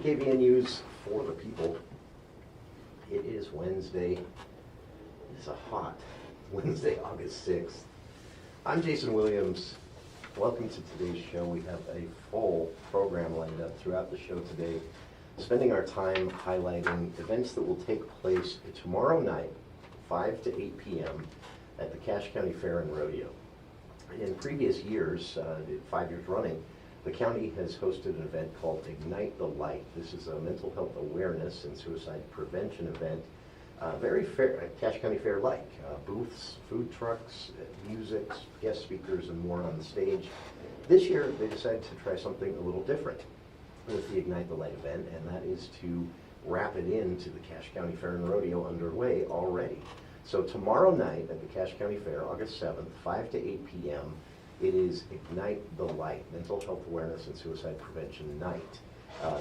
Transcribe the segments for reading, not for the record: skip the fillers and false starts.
KVNU's For the People. It is Wednesday. It's a hot Wednesday, August 6th. I'm Jason Williams. Welcome to today's show. We have a full program lined up throughout the show today, spending our time highlighting events that will take place tomorrow night, 5 to 8 p.m. at the Cache County Fair and Rodeo. In previous years, 5 years running, the county has hosted an event called Ignite the Light. This is a mental health awareness and suicide prevention event, very fair, Cache County Fair-like. Booths, food trucks, music, guest speakers, and more on the stage. This year, they decided to try something a little different with the Ignite the Light event, and that is to wrap it into the Cache County Fair and Rodeo underway already. So tomorrow night at the Cache County Fair, August 7th, 5 to 8 p.m., it is Ignite the Light, Mental Health Awareness and Suicide Prevention Night.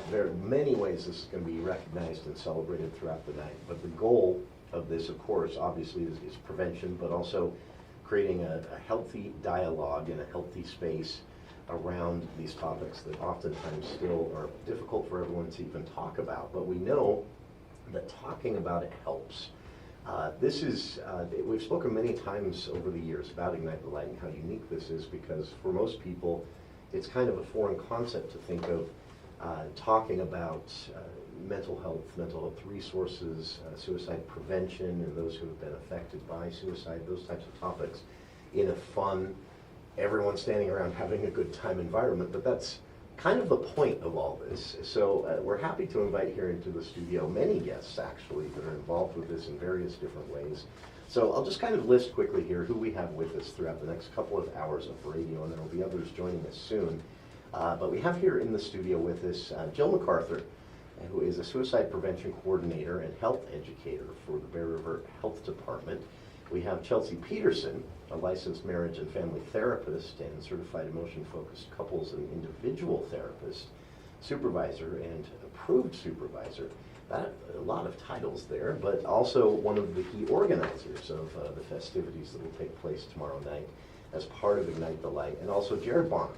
There are many ways this is going to be recognized and celebrated throughout the night, but the goal of this, of course, obviously is prevention, but also creating a healthy dialogue and a healthy space around these topics that oftentimes still are difficult for everyone to even talk about. But we know that talking about it helps. We've spoken many times over the years about Ignite the Light and how unique this is, because for most people, it's kind of a foreign concept to think of talking about mental health resources, suicide prevention, and those who have been affected by suicide, those types of topics, in a fun, everyone standing around having a good time environment. But that's kind of the point of all this. So we're happy to invite here into the studio many guests, actually, that are involved with this in various different ways. So I'll just kind of list quickly here who we have with us throughout the next couple of hours of radio, and there will be others joining us soon. But we have here in the studio with us Jill MacArthur, who is a suicide prevention coordinator and health educator for the Bear River Health Department. We have Chelsea Peterson, a licensed marriage and family therapist and certified emotion-focused couples and individual therapist, supervisor and approved supervisor. A lot of titles there, but also one of the key organizers of the festivities that will take place tomorrow night as part of Ignite the Light. And also Jared Bonham,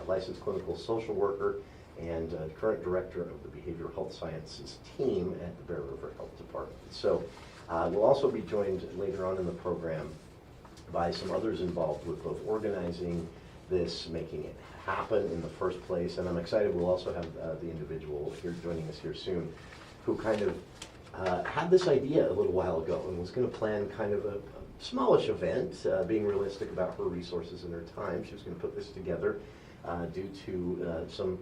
licensed clinical social worker and current director of the Behavioral Health Sciences team at the Bear River Health Department. So we'll also be joined later on in the program by some others involved with both organizing this, making it happen in the first place, and I'm excited we'll also have the individual here joining us here soon who kind of had this idea a little while ago and was going to plan kind of a smallish event, being realistic about her resources and her time. She was going to put this together due to some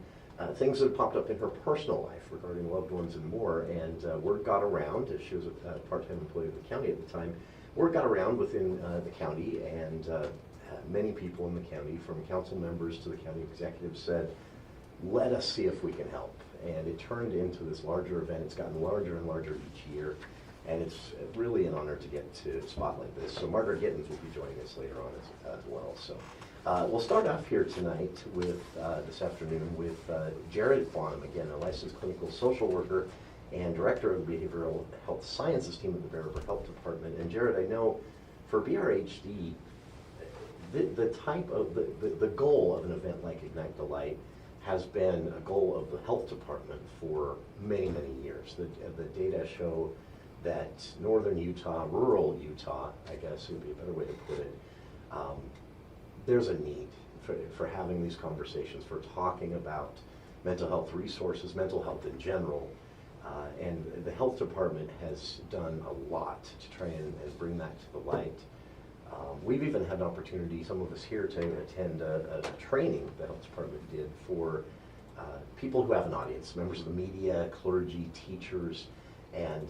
things that have popped up in her personal life regarding loved ones and more, and word got around, as she was a part-time employee of the county at the time, word got around within the county, and many people in the county, from council members to the county executives, said, let us see if we can help. And it turned into this larger event. It's gotten larger and larger each year, and it's really an honor to get to spotlight this. So Margaret Gittins will be joining us later on as well. So we'll start off here tonight with, this afternoon, with Jared Bonham, again, a licensed clinical social worker and director of the Behavioral Health Sciences team at the Bear River Health Department. And Jared, I know for BRHD, the type of, the goal of an event like Ignite the Light has been a goal of the health department for many, many years. The data show that northern Utah, rural Utah, I guess would be a better way to put it, there's a need for having these conversations, for talking about mental health resources, mental health in general, and the health department has done a lot to try and bring that to the light. We've even had an opportunity, some of us here, to attend a training the health department did for people who have an audience, members of the media, clergy, teachers, and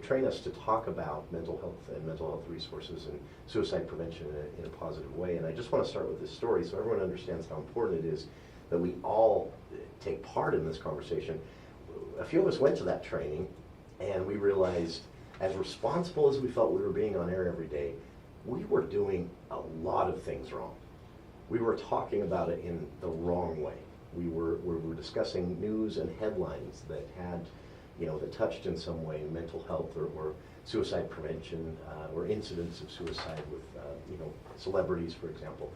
train us to talk about mental health and mental health resources and suicide prevention in a positive way. And I just want to start with this story so everyone understands how important it is that we all take part in this conversation. A few of us went to that training, and we realized, as responsible as we felt we were being on air every day, we were doing a lot of things wrong. We were talking about it in the wrong way. We were discussing news and headlines that had, that touched in some way mental health or suicide prevention or incidents of suicide with, celebrities, for example.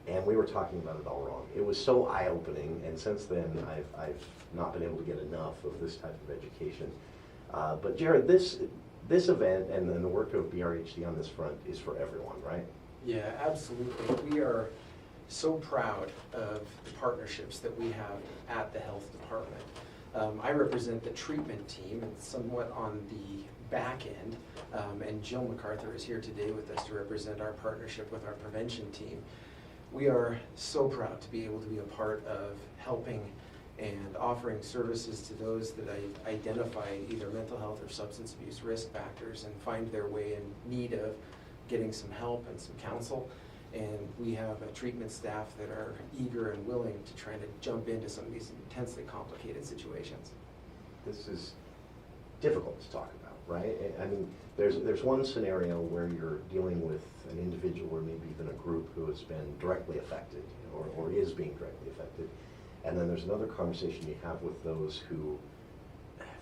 and we were talking about it all wrong. It was so eye-opening, and since then I've not been able to get enough of this type of education. But Jared, this event and then the work of BRHD on this front is for everyone, right? Yeah, absolutely. We are so proud of the partnerships that we have at the health department. I represent the treatment team and somewhat on the back end, and Jill MacArthur is here today with us to represent our partnership with our prevention team. We are so proud to be able to be a part of helping and offering services to those that identify either mental health or substance abuse risk factors and find their way in need of getting some help and some counsel. And we have a treatment staff that are eager and willing to try to jump into some of these intensely complicated situations. This is difficult to talk about, right? I mean, there's one scenario where you're dealing with an individual or maybe even a group who has been directly affected, or is being directly affected. And then there's another conversation you have with those who,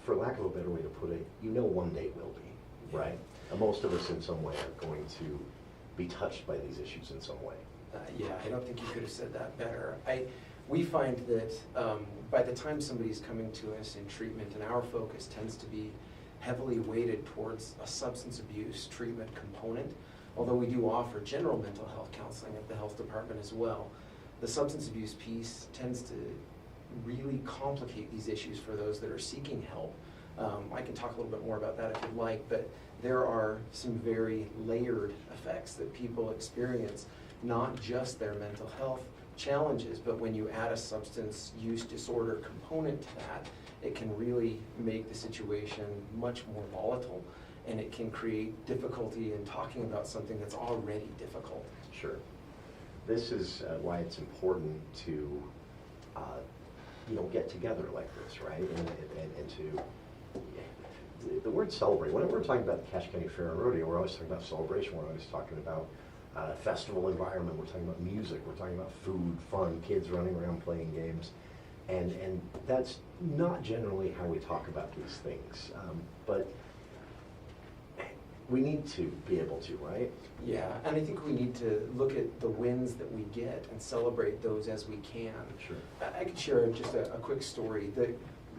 for lack of a better way to put it, one day will be, right? And most of us in some way are going to be touched by these issues in some way. Yeah, I don't think you could have said that better. We find that by the time somebody's coming to us in treatment, and our focus tends to be heavily weighted towards a substance abuse treatment component, although we do offer general mental health counseling at the health department as well. The substance abuse piece tends to really complicate these issues for those that are seeking help. I can talk a little bit more about that if you'd like, but there are some very layered effects that people experience, not just their mental health challenges, but when you add a substance use disorder component to that, it can really make the situation much more volatile, and it can create difficulty in talking about something that's already difficult. Sure. This is why it's important to get together like this, right? And to, the word celebrate, whenever we're talking about the Cache County Fair and Rodeo, we're always talking about celebration, we're always talking about festival environment, we're talking about music, we're talking about food, fun, kids running around playing games. And that's not generally how we talk about these things. But we need to be able to, right? Yeah, and I think we need to look at the wins that we get and celebrate those as we can. Sure. I could share just a quick story.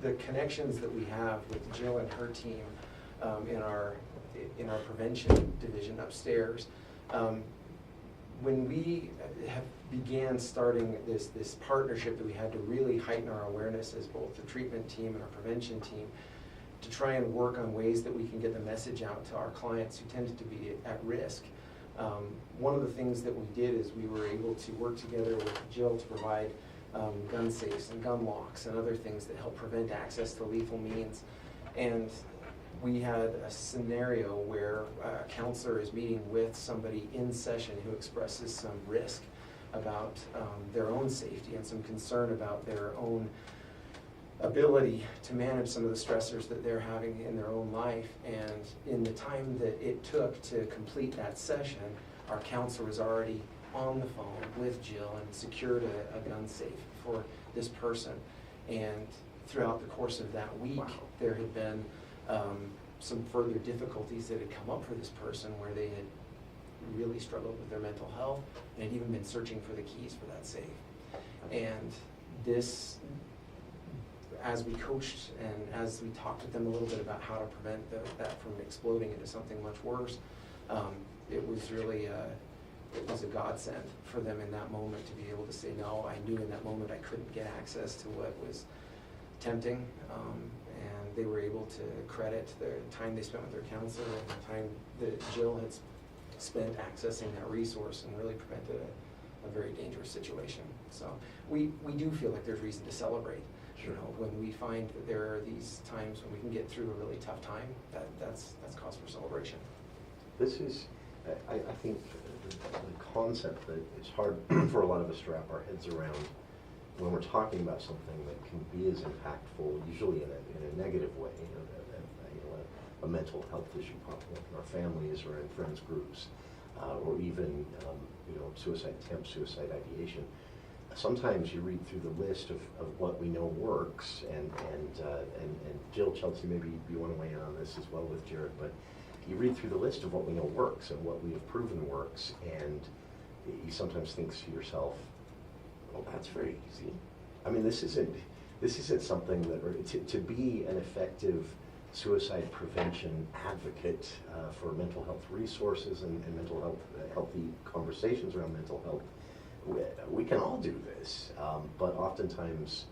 The connections that we have with Jill and her team in our prevention division upstairs. When we began starting this partnership, that we had to really heighten our awareness as both the treatment team and our prevention team to try and work on ways that we can get the message out to our clients who tended to be at risk. One of the things that we did is we were able to work together with Jill to provide gun safes and gun locks and other things that help prevent access to lethal means. And we had a scenario where a counselor is meeting with somebody in session who expresses some risk about their own safety and some concern about their own ability to manage some of the stressors that they're having in their own life. And in the time that it took to complete that session, our counselor was already on the phone with Jill and secured a gun safe for this person. And throughout the course of that week, there had been some further difficulties that had come up for this person where they had really struggled with their mental health and had even been searching for the keys for that safe. And this, as we coached and as we talked with them a little bit about how to prevent that from exploding into something much worse, it was really it was a godsend for them in that moment to be able to say, no, I knew in that moment I couldn't get access to what was tempting, and they were able to credit the time they spent with their counselor and the time that Jill had spent accessing that resource and really prevented a very dangerous situation. So we do feel like there's reason to celebrate. Sure. When we find that there are these times when we can get through a really tough time, that's cause for celebration. This is, I think, the concept that it's hard for a lot of us to wrap our heads around when we're talking about something that can be as impactful, usually in a negative way, a mental health issue popping up in our families or in friends groups, or even suicide attempts, suicide ideation. Sometimes you read through the list of what we know works, and Jill, Chelsea, maybe you want to weigh in on this as well with Jared, but you read through the list of what we know works and what we have proven works, and you sometimes think to yourself, well, that's very easy. I mean, this isn't something that, to be an effective suicide prevention advocate for mental health resources and mental health, healthy conversations around mental health, we can all do this, but oftentimes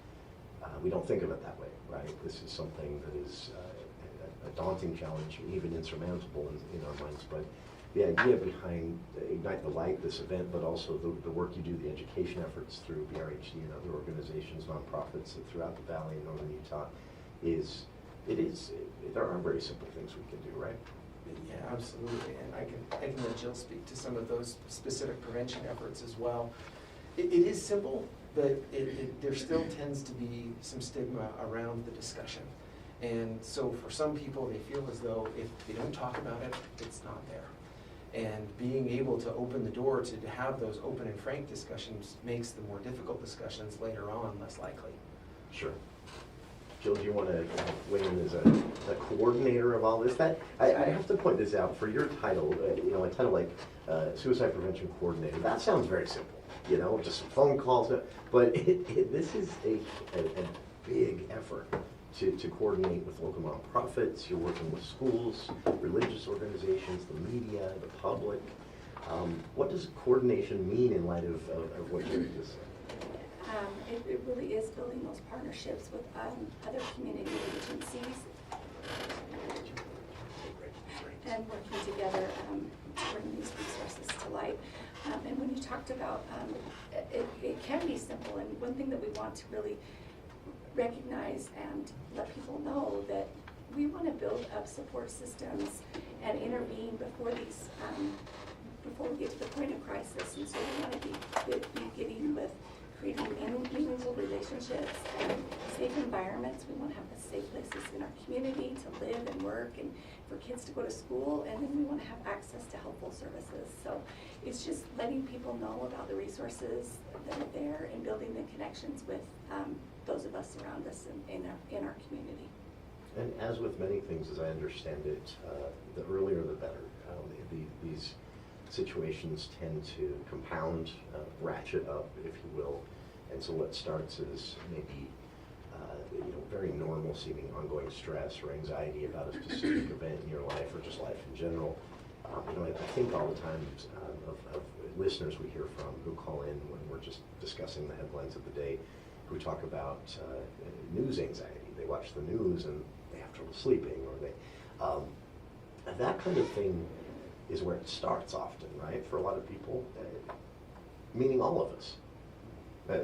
we don't think of it that way, right? This is something that is a daunting challenge, even insurmountable in our minds, but the idea behind Ignite the Light, this event, but also the work you do, the education efforts through BRHD and other organizations, nonprofits throughout the Valley in northern Utah, there are very simple things we can do, right? Yeah, absolutely, and I can let Jill speak to some of those specific prevention efforts as well. It is simple, but there still tends to be some stigma around the discussion. And so for some people, they feel as though if they don't talk about it, it's not there. And being able to open the door to have those open and frank discussions makes the more difficult discussions later on less likely. Sure. Jill, do you want to weigh in as a coordinator of all this? That I have to point this out, for your title, a title like Suicide Prevention Coordinator, that sounds very simple, just some phone calls, but this is a big effort to coordinate with local nonprofits. You're working with schools, religious organizations, the media, the public. What does coordination mean in light of what you just said? It really is building those partnerships with other community agencies and working together to bring these resources to light. And when you talked about, it can be simple, and one thing that we want to really recognize and let people know that we want to build up support systems and intervene before these, before we get to the point of crisis. And so we want to be beginning with creating meaningful relationships and safe environments. We want to have safe places in our community to live and work, and for kids to go to school, and then we want to have access to helpful services. So it's just letting people know about the resources that are there and building the connections with those of us around us in our community. And as with many things, as I understand it, the earlier the better. These situations tend to compound, ratchet up, if you will. And so what starts as maybe very normal seeming ongoing stress or anxiety about a specific event in your life or just life in general. I think all the time of listeners we hear from who call in when we're just discussing the headlines of the day, who talk about news anxiety. They watch the news and they have trouble sleeping, or that kind of thing is where it starts often, right? For a lot of people, meaning all of us.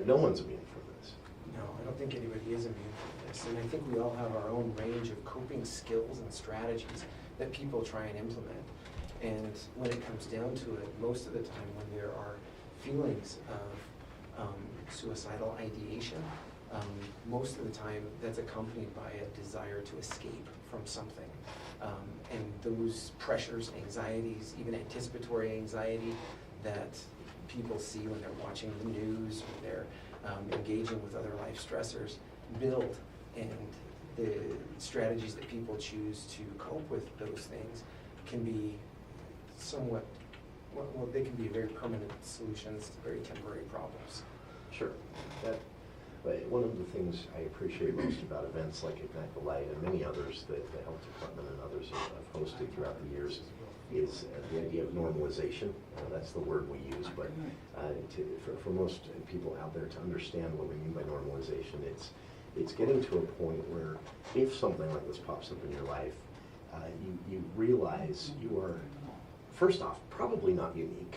No one's immune from this. No, I don't think anybody is immune from this. And I think we all have our own range of coping skills and strategies that people try and implement. And when it comes down to it, most of the time when there are feelings of suicidal ideation, most of the time that's accompanied by a desire to escape from something. And those pressures, anxieties, even anticipatory anxiety that people see when they're watching the news, when they're engaging with other life stressors, build. And the strategies that people choose to cope with those things can be somewhat, well, they can be very permanent solutions to very temporary problems. Sure. One of the things I appreciate most about events like Ignite the Light and many others that the health department and others have hosted throughout the years is the idea of normalization. That's the word we use, but for most people out there to understand what we mean by normalization, it's getting to a point where if something like this pops up in your life, you realize you are, first off, probably not unique.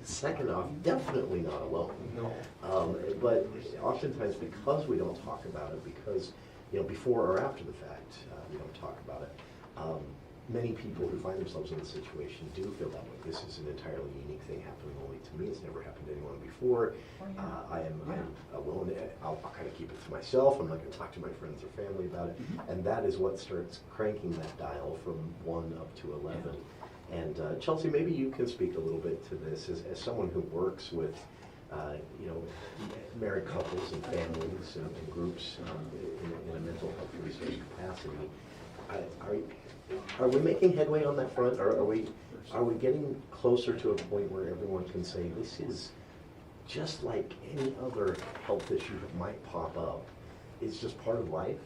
Second off, definitely not alone. No. But oftentimes, because we don't talk about it, because before or after the fact, we don't talk about it. Many people who find themselves in this situation do feel that way. This is an entirely unique thing happening only to me. It's never happened to anyone before. I'm alone. I'll kind of keep it to myself. I'm not going to talk to my friends or family about it. And that is what starts cranking that dial from 1 up to 11. And Chelsea, maybe you can speak a little bit to this as someone who works with, married couples and families and groups in a mental health research capacity. Are we making headway on that front, or are we Are we getting closer to a point where everyone can say, this is just like any other health issue that might pop up? It's just part of life,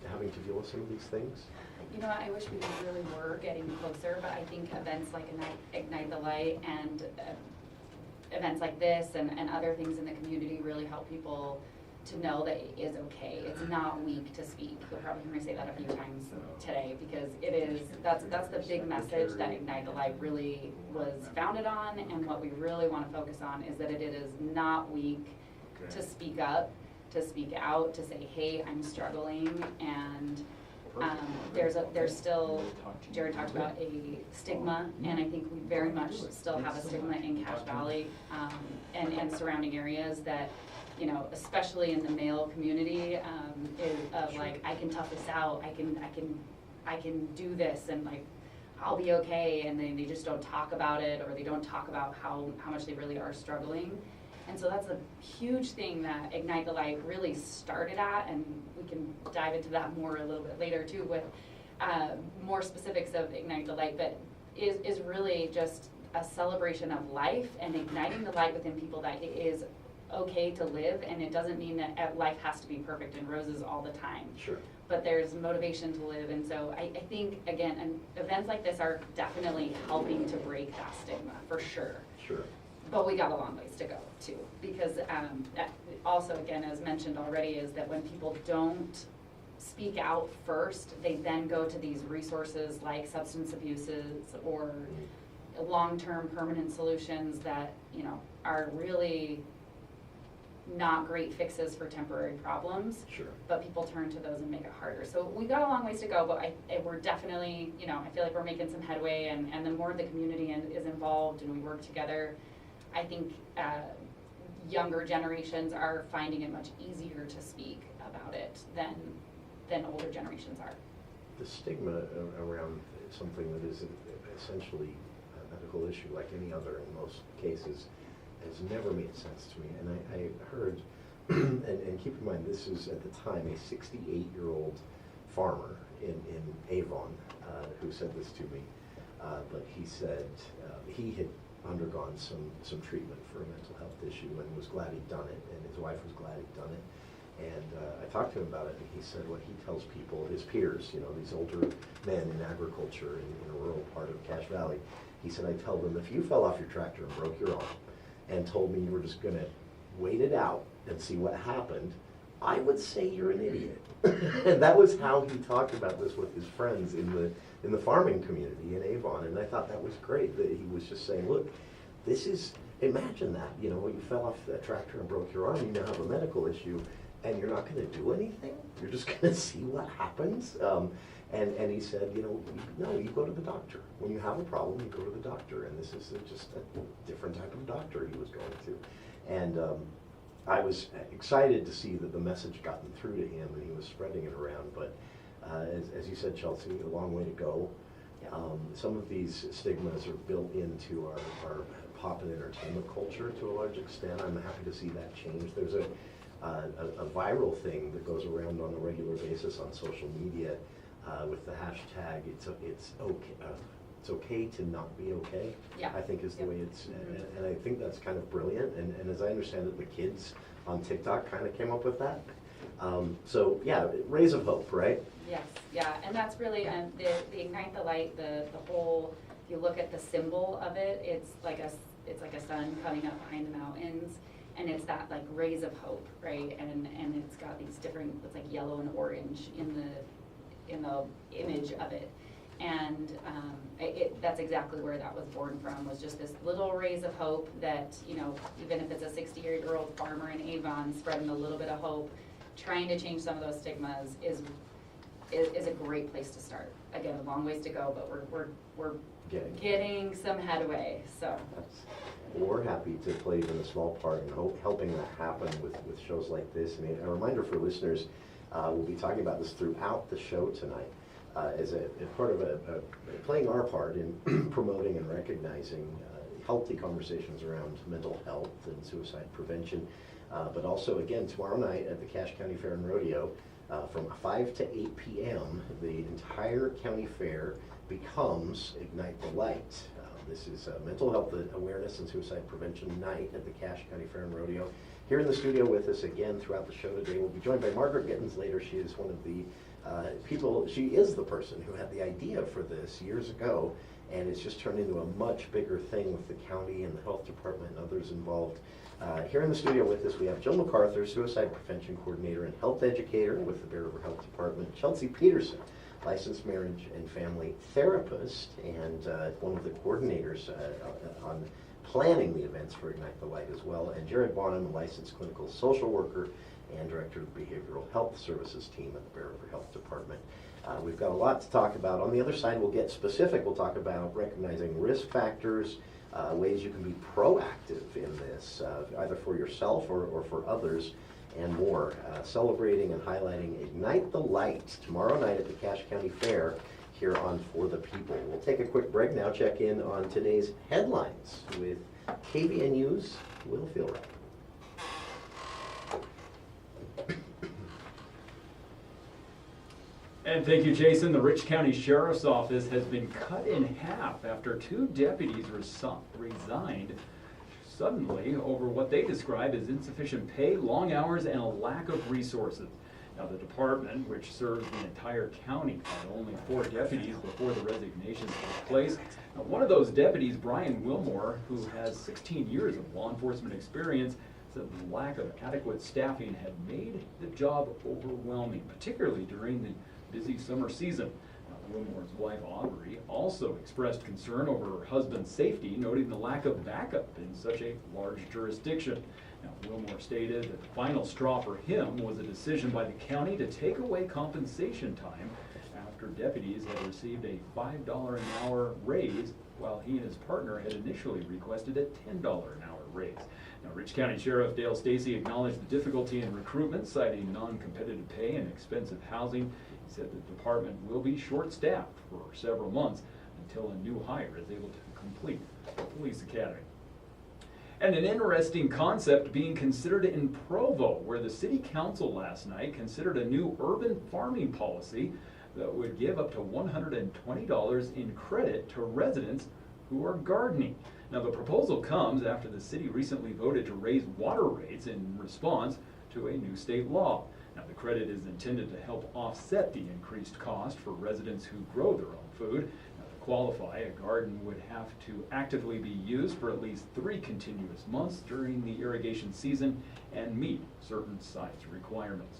having to deal with some of these things? You know, I wish we really were getting closer, but I think events like Ignite the Light and events like this and other things in the community really help people to know that it is okay. It's not weak to speak. You'll probably hear me say that a few times today, because it is, that's the big message that Ignite the Light really was founded on, and what we really want to focus on is that it is not weak to speak up, to speak out, to say, hey, I'm struggling, and there's still, Jared talked about a stigma, and I think we very much still have a stigma in Cache Valley and surrounding areas that, you know, especially in the male community, is of like, I can tough this out, I can do this, and like, I'll be okay, and then they just don't talk about it, or they don't talk about how much they really are struggling. And so that's a huge thing that Ignite the Light really started at, and we can dive into that more a little bit later too with more specifics of Ignite the Light, but is really just a celebration of life and igniting the light within people that it is okay to live, and it doesn't mean that life has to be perfect and roses all the time. Sure. But there's motivation to live, and so I think, again, and events like this are definitely helping to break that stigma, for sure. Sure. But we got a long ways to go too, because also, again, as mentioned already, is that when people don't speak out first, they then go to these resources like substance abuses or long-term permanent solutions that, you know, are really not great fixes for temporary problems. Sure. But people turn to those and make it harder. So we got a long ways to go, but we're definitely, you know, I feel like we're making some headway, and the more the community is involved and we work together, I think younger generations are finding it much easier to speak about it than older generations are. The stigma around something that is essentially a medical issue like any other in most cases has never made sense to me. And I heard, and keep in mind, this is at the time a 68-year-old farmer in Avon who said this to me. But he said he had undergone some treatment for a mental health issue and was glad he'd done it, and his wife was glad he'd done it. And I talked to him about it, and he said what he tells people, his peers, you know, these older men in agriculture in a rural part of Cache Valley, he said, I tell them, if you fell off your tractor and broke your arm and told me you were just going to wait it out and see what happened, I would say you're an idiot. And that was how he talked about this with his friends in the farming community in Avon. And I thought that was great, that he was just saying, look, this is, imagine that, you know, you fell off the tractor and broke your arm, you now have a medical issue, and you're not going to do anything? You're just going to see what happens? And he said, you know, no, you go to the doctor. When you have a problem, you go to the doctor. And this is just a different type of doctor he was going to. And I was excited to see that the message gotten through to him and he was spreading it around. But as you said, Chelsea, a long way to go. Some of these stigmas are built into our pop and entertainment culture to a large extent. I'm happy to see that change. There's a viral thing that goes around on a regular basis on social media with the hashtag it's okay to not be okay. Yeah. I think is the way it's, and I think that's kind of brilliant. And as I understand it, the kids on TikTok kind of came up with that. So yeah, rays of hope, right? Yes, yeah, and that's really the Ignite the Light. The whole, if you look at the symbol of it, it's like a sun coming up behind the mountains, and it's that like rays of hope, right? And it's got these different, it's like yellow and orange in the image of it. And that's exactly where that was born from, was just this little rays of hope that, you know, even if it's a 68-year-old farmer in Avon spreading a little bit of hope, trying to change some of those stigmas is a great place to start. Again, a long ways to go, but we're getting some headway. So we're happy to play even a small part in helping that happen with shows like this. I mean, a reminder for listeners, we'll be talking about this throughout the show tonight. As part of playing our part in promoting and recognizing healthy conversations around mental health and suicide prevention, but also, again, tomorrow night at the Cache County Fair and Rodeo, from 5 to 8 p.m., the entire county fair becomes Ignite the Light. This is Mental Health Awareness and Suicide Prevention Night at the Cache County Fair and Rodeo. Here in the studio with us again throughout the show today, we'll be joined by Margaret Gittens later. She is one of the people, she is the person who had the idea for this years ago, and it's just turned into a much bigger thing with the county and the health department and others involved. Here in the studio with us, we have Jill MacArthur, Suicide Prevention Coordinator and Health Educator with the Bear River Health Department, Chelsea Peterson, licensed marriage and family therapist, and one of the coordinators on planning the events for Ignite the Light as well, and Jared Bonham, licensed clinical social worker and director of the Behavioral Health Services team at the Bear River Health Department. We've got a lot to talk about. On the other side, we'll get specific. We'll talk about recognizing risk factors, ways you can be proactive in this, either for yourself or for others, and more. Celebrating and highlighting Ignite the Light tomorrow night at the Cache County Fair here on For the People. We'll take a quick break now, check in on today's headlines with KVNU's Will Feelright. And thank you, Jason. The Rich County Sheriff's Office has been cut in half after 2 deputies resigned suddenly over what they describe as insufficient pay, long hours, and a lack of resources. Now, the department, which serves the entire county, had only 4 deputies before the resignations took place. Now, one of those deputies, Brian Wilmore, who has 16 years of law enforcement experience, said the lack of adequate staffing had made the job overwhelming, particularly during the busy summer season. Wilmore's wife, Aubrey, also expressed concern over her husband's safety, noting the lack of backup in such a large jurisdiction. Now, Wilmore stated that the final straw for him was a decision by the county to take away compensation time after deputies had received a $5 an hour raise, while he and his partner had initially requested a $10 an hour raise. Now, Rich County Sheriff Dale Stacy acknowledged the difficulty in recruitment, citing non-competitive pay and expensive housing. He said the department will be short-staffed for several months until a new hire is able to complete the police academy. And an interesting concept being considered in Provo, where the city council last night considered a new urban farming policy that would give up to $120 in credit to residents who are gardening. Now, the proposal comes after the city recently voted to raise water rates in response to a new state law. Now, the credit is intended to help offset the increased cost for residents who grow their own food. Now, to qualify, a garden would have to actively be used for at least 3 continuous months during the irrigation season and meet certain size requirements.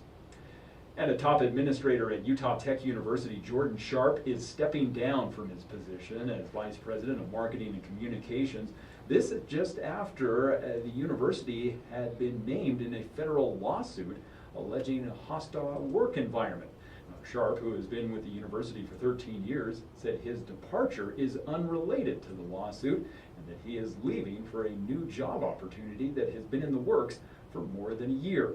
And a top administrator at Utah Tech University, Jordan Sharp, is stepping down from his position as Vice President of Marketing and Communications. This is just after the university had been named in a federal lawsuit alleging a hostile work environment. Now, Sharp, who has been with the university for 13 years, said his departure is unrelated to the lawsuit and that he is leaving for a new job opportunity that has been in the works for more than a year.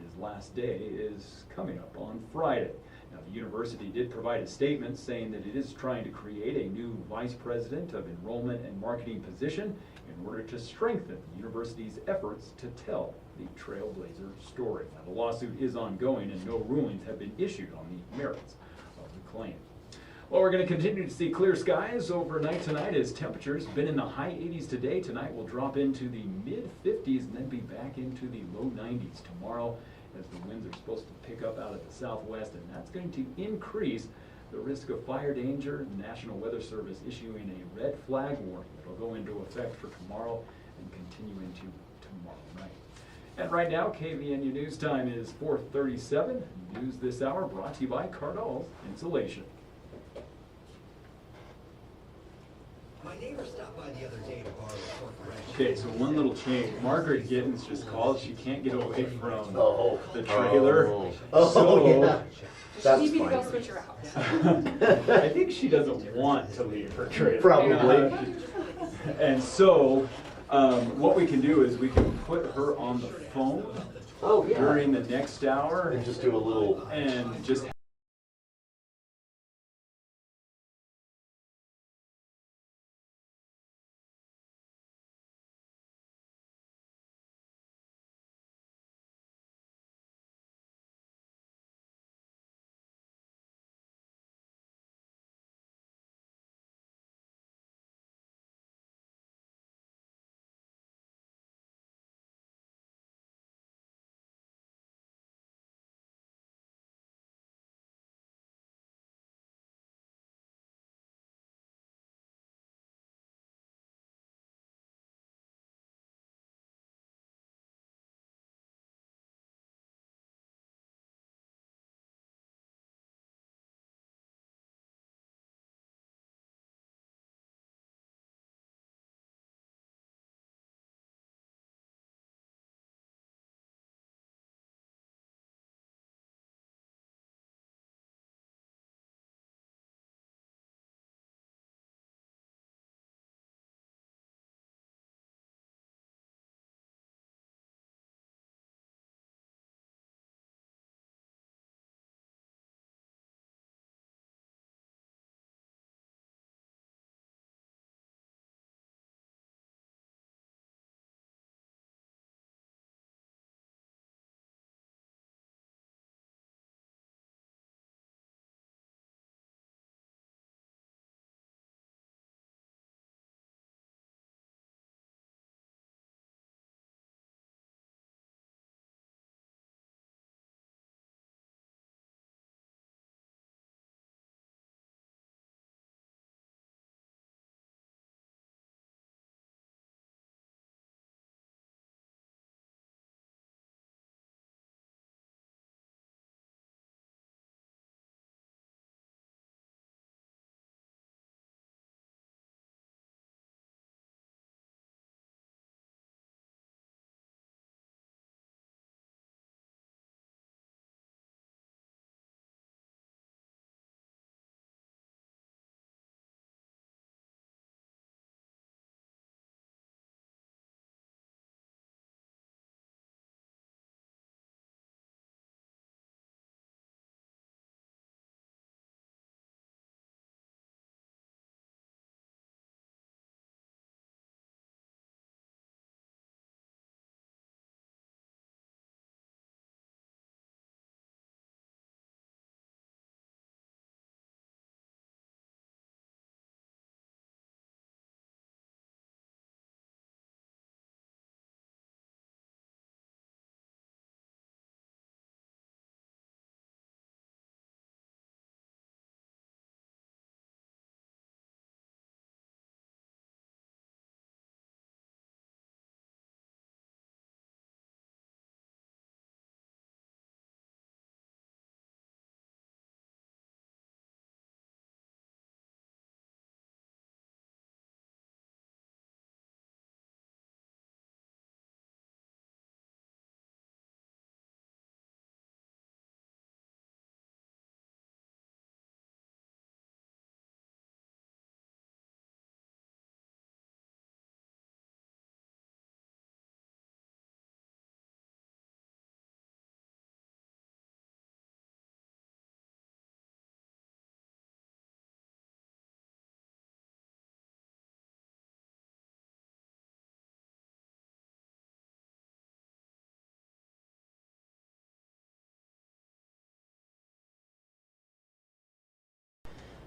His last day is coming up on Friday. Now, the university did provide a statement saying that it is trying to create a new vice president of enrollment and marketing position in order to strengthen the university's efforts to tell the Trailblazer story. Now, the lawsuit is ongoing and no rulings have been issued on the merits of the claim. Well, we're going to continue to see clear skies overnight tonight as temperatures been in the high 80s today. Tonight will drop into the mid-50s and then be back into the low 90s tomorrow, as the winds are supposed to pick up out of the southwest, and that's going to increase the risk of fire danger. The National Weather Service issuing a red flag warning that will go into effect for tomorrow and continue into tomorrow night. And right now, KVNU News Time is 4:37. News this hour brought to you by Cardall's Insulation. My neighbor stopped by the other day to borrow a short wrench. Okay, so one little change. Margaret Gittens just called. She can't get away from Oh. the trailer. Oh, So yeah. That's Maybe fine. go switch her out. I think she doesn't want to leave her trailer. Probably. And so, what we can do is we can put her on the phone Oh, yeah. during the next hour And just do a little. and just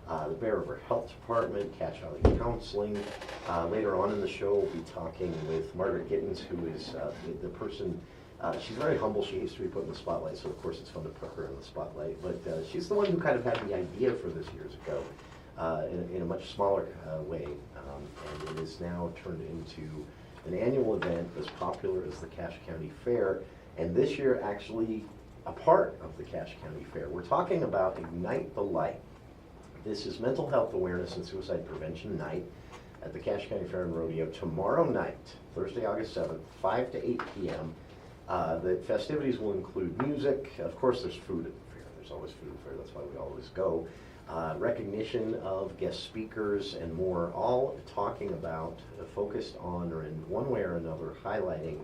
the Bear River Health Department, Cache Valley Counseling. Later on in the show, we'll be talking with Margaret Gittens, who is the person. She's very humble. She hates to be put in the spotlight, so of course it's fun to put her in the spotlight. But she's the one who kind of had the idea for this years ago in a much smaller way. And it is now turned into an annual event as popular as the Cache County Fair. And this year, actually, a part of the Cache County Fair. We're talking about Ignite the Light. This is Mental Health Awareness and Suicide Prevention Night at the Cache County Fair and Rodeo tomorrow night, Thursday, August 7th, 5 to 8 p.m. The festivities will include music. Of course, there's food at the fair. There's always food at the fair. That's why we always go. Recognition of guest speakers and more, all talking about, focused on, or in one way or another, highlighting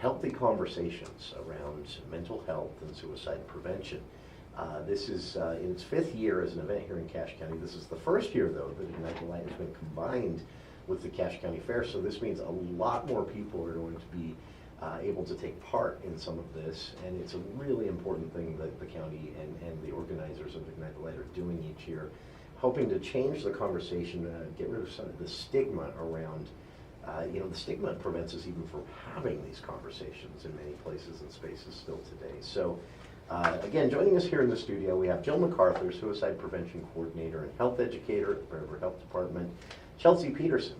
healthy conversations around mental health and suicide prevention. This is in its 5th year as an event here in Cache County. This is the first year, though, that Ignite the Light has been combined with the Cache County Fair, so this means a lot more people are going to be able to take part in some of this, and it's a really important thing that the county and the organizers of Ignite the Light are doing each year, hoping to change the conversation, get rid of some of the stigma around, the stigma prevents us even from having these conversations in many places and spaces still today. So again, joining us here in the studio, we have Jill MacArthur, Suicide Prevention Coordinator and Health Educator at the Bear River Health Department, Chelsea Peterson,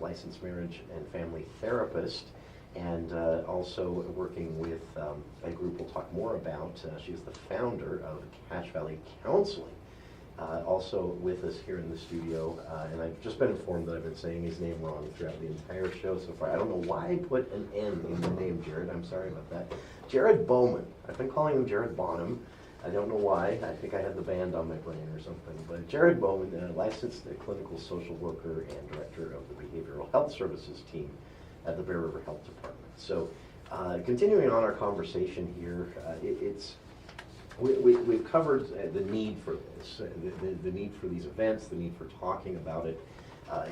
licensed marriage and family therapist, and also working with a group we'll talk more about. She's the founder of Cache Valley Counseling. Also with us here in the studio, and I've just been informed that I've been saying his name wrong throughout the entire show so far. I don't know why I put an N in the name, Jared. I'm sorry about that. Jared Bowman. I've been calling him Jared Bonham. I don't know why. I think I had the band on my brain or something. But Jared Bowman, licensed clinical social worker and director of the Behavioral Health Services team at the Bear River Health Department. So continuing on our conversation here, we've covered the need for this, the need for these events, the need for talking about it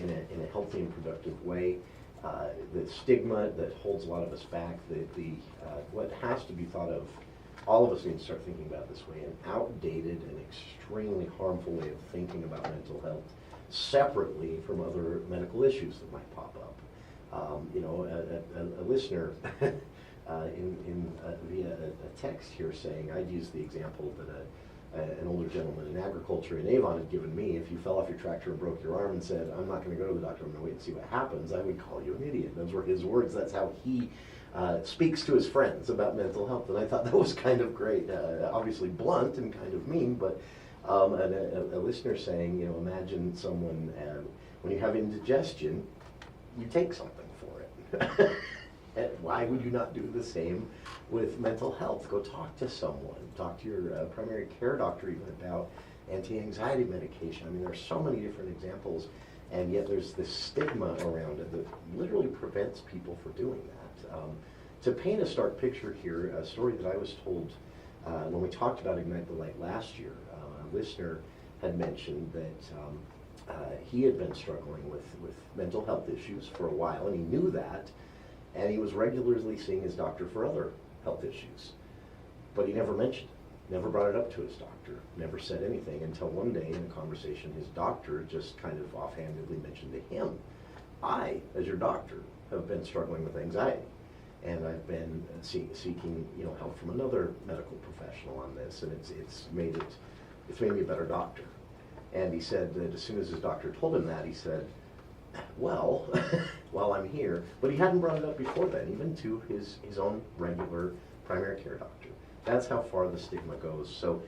in a healthy and productive way, the stigma that holds a lot of us back, what has to be thought of. All of us need to start thinking about this way, an outdated and extremely harmful way of thinking about mental health separately from other medical issues that might pop up. A listener via a text here saying, I'd use the example that an older gentleman in agriculture in Avon had given me. If you fell off your tractor and broke your arm and said, I'm not going to go to the doctor, I'm going to wait and see what happens, I would call you an idiot. Those were his words. That's how he speaks to his friends about mental health. And I thought that was kind of great. Obviously blunt and kind of mean, but a listener saying, imagine someone, when you have indigestion, you take something for it. And why would you not do the same with mental health? Go talk to someone. Talk to your primary care doctor even about anti-anxiety medication. I mean, there's so many different examples, and yet there's this stigma around it that literally prevents people from doing that. To paint a stark picture here, a story that I was told when we talked about Ignite the Light last year, a listener had mentioned that he had been struggling with mental health issues for a while, and he knew that, and he was regularly seeing his doctor for other health issues. But he never mentioned it, never brought it up to his doctor, never said anything until one day in a conversation, his doctor just kind of offhandedly mentioned to him, I, as your doctor, have been struggling with anxiety, and I've been seeking help from another medical professional on this, and it's made me a better doctor. And he said that as soon as his doctor told him that, he said, well, while I'm here, but he hadn't brought it up before then, even to his own regular primary care doctor. That's how far the stigma goes. So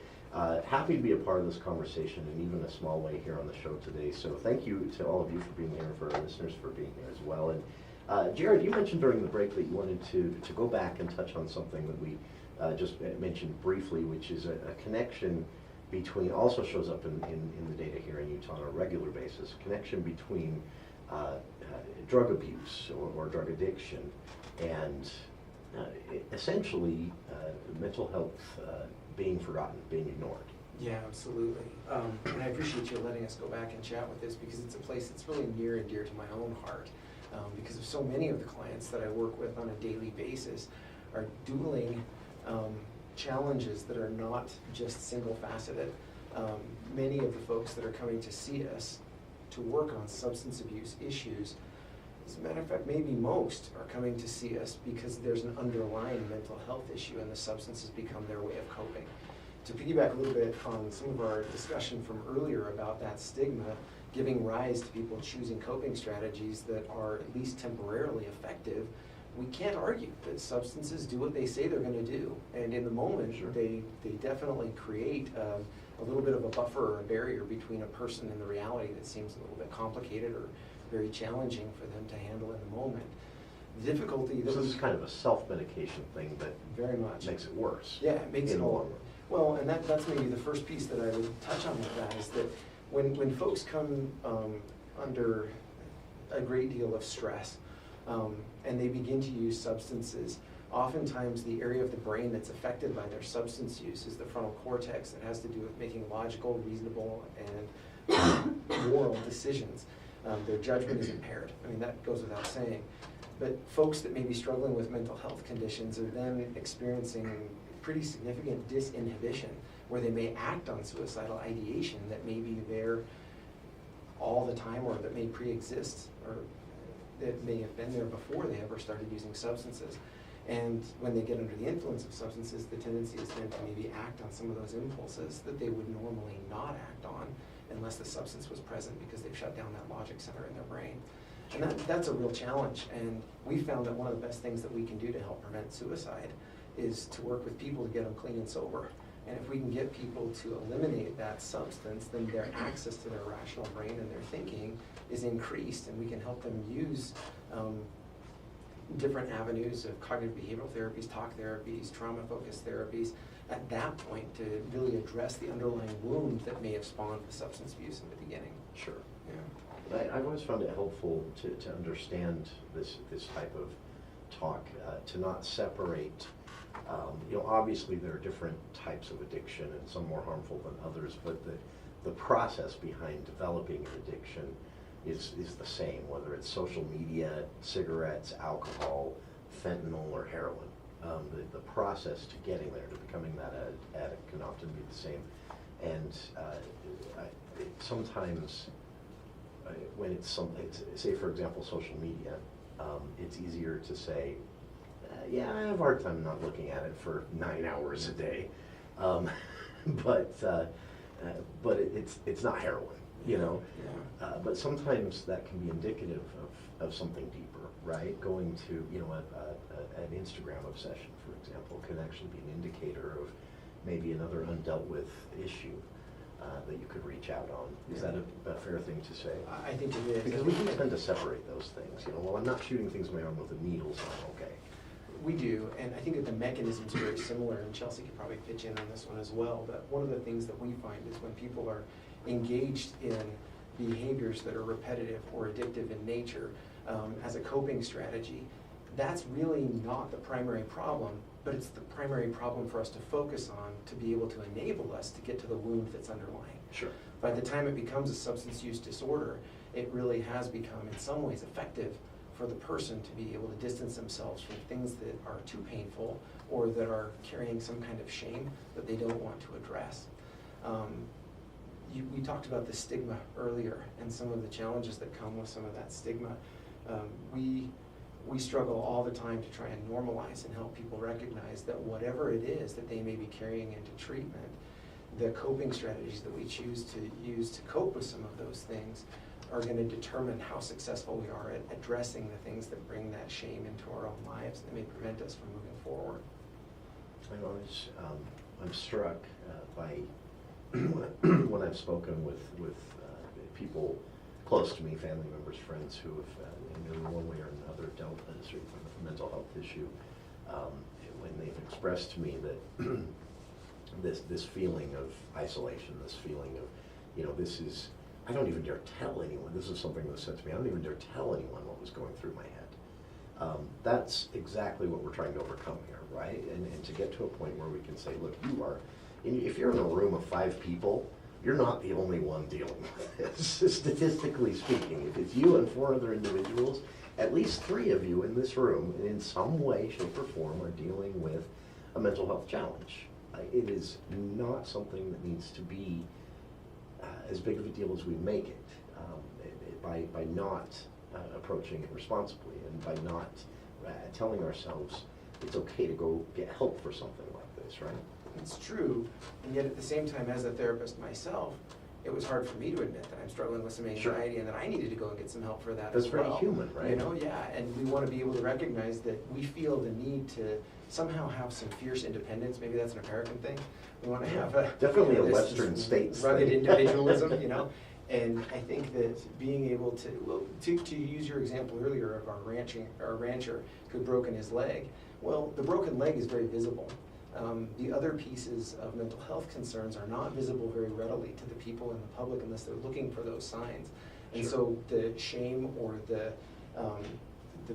happy to be a part of this conversation in even a small way here on the show today. So thank you to all of you for being here, for our listeners for being here as well. And Jared, you mentioned during the break that you wanted to go back and touch on something that we just mentioned briefly, which is a connection between, also shows up in the data here in Utah on a regular basis, a connection between drug abuse or drug addiction and essentially mental health being forgotten, being ignored. Yeah, absolutely. And I appreciate you letting us go back and chat with this, because it's a place that's really near and dear to my own heart, because of so many of the clients that I work with on a daily basis are dueling challenges that are not just single-faceted, Many of the folks that are coming to see us to work on substance abuse issues, as a matter of fact, maybe most are coming to see us because there's an underlying mental health issue and the substances become their way of coping. To piggyback a little bit on some of our discussion from earlier about that stigma giving rise to people choosing coping strategies that are at least temporarily effective, we can't argue that substances do what they say they're going to do. And in the moment, Sure. they definitely create a little bit of a buffer or a barrier between a person and the reality that seems a little bit complicated or very challenging for them to handle in the moment. The difficulty that So this was is kind of a self-medication thing that very much makes it worse. Yeah, it makes in it the all. long run. Well, and that's maybe the first piece that I would touch on with that is that when folks come under a great deal of stress and they begin to use substances, oftentimes the area of the brain that's affected by their substance use is the frontal cortex that has to do with making logical, reasonable, and moral decisions. Their judgment is impaired. I mean, that goes without saying. But folks that may be struggling with mental health conditions are then experiencing pretty significant disinhibition, where they may act on suicidal ideation that may be there all the time, or that may pre-exist, or that may have been there before they ever started using substances. And when they get under the influence of substances, the tendency is then to maybe act on some of those impulses that they would normally not act on unless the substance was present, because they've shut down that logic center in their brain. And that's a real challenge. And we found that one of the best things that we can do to help prevent suicide is to work with people to get them clean and sober. And if we can get people to eliminate that substance, then their access to their rational brain and their thinking is increased, and we can help them use different avenues of cognitive behavioral therapies, talk therapies, trauma-focused therapies, at that point to really address the underlying wound that may have spawned the substance abuse in the beginning. Sure. Yeah. I've always found it helpful to understand this type of talk, to not separate. Obviously there are different types of addiction and some more harmful than others, but the process behind developing an addiction is the same, whether it's social media, cigarettes, alcohol, fentanyl, or heroin. The process to getting there, to becoming that addict, can often be the same. And sometimes when it's something, say for example social media, it's easier to say, yeah, I have a hard time not looking at it for 9 hours a day, but it's not heroin, Yeah. but sometimes that can be indicative of something deeper, right? Going to an Instagram obsession, for example, can actually be an indicator of maybe another undealt with issue that you could reach out on. Is that a fair thing to say? I think it is. Because we do tend to separate those things. Well, I'm not shooting things in my arm with a needle, so I'm okay. We do, and I think that the mechanisms are very similar, and Chelsea could probably pitch in on this one as well, but one of the things that we find is when people are engaged in behaviors that are repetitive or addictive in nature as a coping strategy, that's really not the primary problem, but it's the primary problem for us to focus on to be able to enable us to get to the wound that's underlying. Sure. By the time it becomes a substance use disorder, it really has become in some ways effective for the person to be able to distance themselves from things that are too painful or that are carrying some kind of shame that they don't want to address. We talked about the stigma earlier and some of the challenges that come with some of that stigma. We struggle all the time to try and normalize and help people recognize that whatever it is that they may be carrying into treatment, the coping strategies that we choose to use to cope with some of those things are going to determine how successful we are at addressing the things that bring that shame into our own lives that may prevent us from moving forward. I'm struck by when I've spoken with people close to me, family members, friends who have in one way or another dealt with a mental health issue, when they've expressed to me that this feeling of isolation, this feeling of, this is, I don't even dare tell anyone. This is something that was said to me. I don't even dare tell anyone what was going through my head. That's exactly what we're trying to overcome here, right? And to get to a point where we can say, look, if you're in a room of 5 people, you're not the only one dealing with this. Statistically speaking, if it's you and 4 other individuals, at least 3 of you in this room, in some way, shape, or form, are dealing with a mental health challenge. It is not something that needs to be as big of a deal as we make it, by not approaching it responsibly and by not telling ourselves it's okay to go get help for something like this, right? It's true, and yet at the same time, as a therapist myself, it was hard for me to admit that I'm struggling with some anxiety and that I needed to go and get some help for that That's as well. very human, right? You know, yeah, and we want to be able to recognize that we feel the need to somehow have some fierce independence. Maybe that's an American thing. We want to have a definitely a this Western states rugged thing. individualism, you know. And I think that being able to, well, to use your example earlier of our rancher who had broken his leg. Well, the broken leg is very visible. The other pieces of mental health concerns are not visible very readily to the people in the public unless they're looking for those signs. And Sure. so the shame or the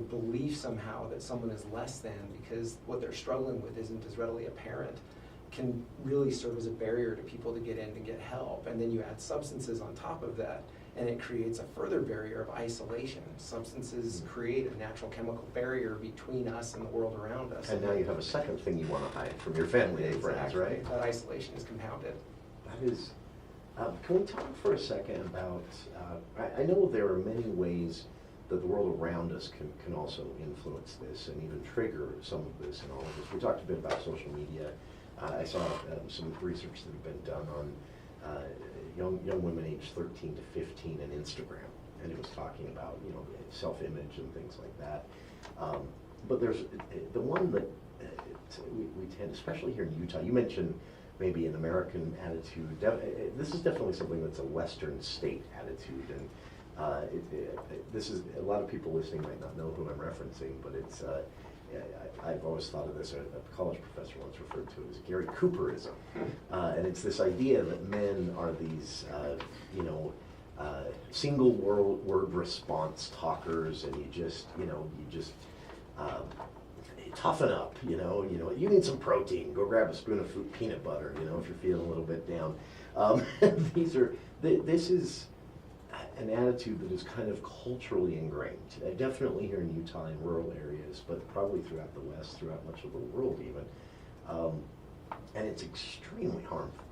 belief somehow that someone is less than because what they're struggling with isn't as readily apparent can really serve as a barrier to people to get in and get help. And then you add substances on top of that, and it creates a further barrier of isolation. Substances create a natural chemical barrier between us and the world around us. And now you have a second thing you want to hide from your family and friends, Exactly. right? That isolation is compounded. That is, can we talk for a second about, I know there are many ways that the world around us can also influence this and even trigger some of this and all of this. We talked a bit about social media. I saw some research that had been done on young women aged 13 to 15 and Instagram, and it was talking about, you know, self-image and things like that. But there's the one that we tend, especially here in Utah, you mentioned maybe an American attitude. This is definitely something that's a Western state attitude, and this is, a lot of people listening might not know who I'm referencing, but it's, I've always thought of this, a college professor once referred to it as Gary Cooperism. And it's this idea that men are these, single word response talkers, and you just toughen up, you need some protein, go grab a spoon of peanut butter, if you're feeling a little bit down. This is an attitude that is kind of culturally ingrained, definitely here in Utah in rural areas, but probably throughout the West, throughout much of the world even. And it's extremely harmful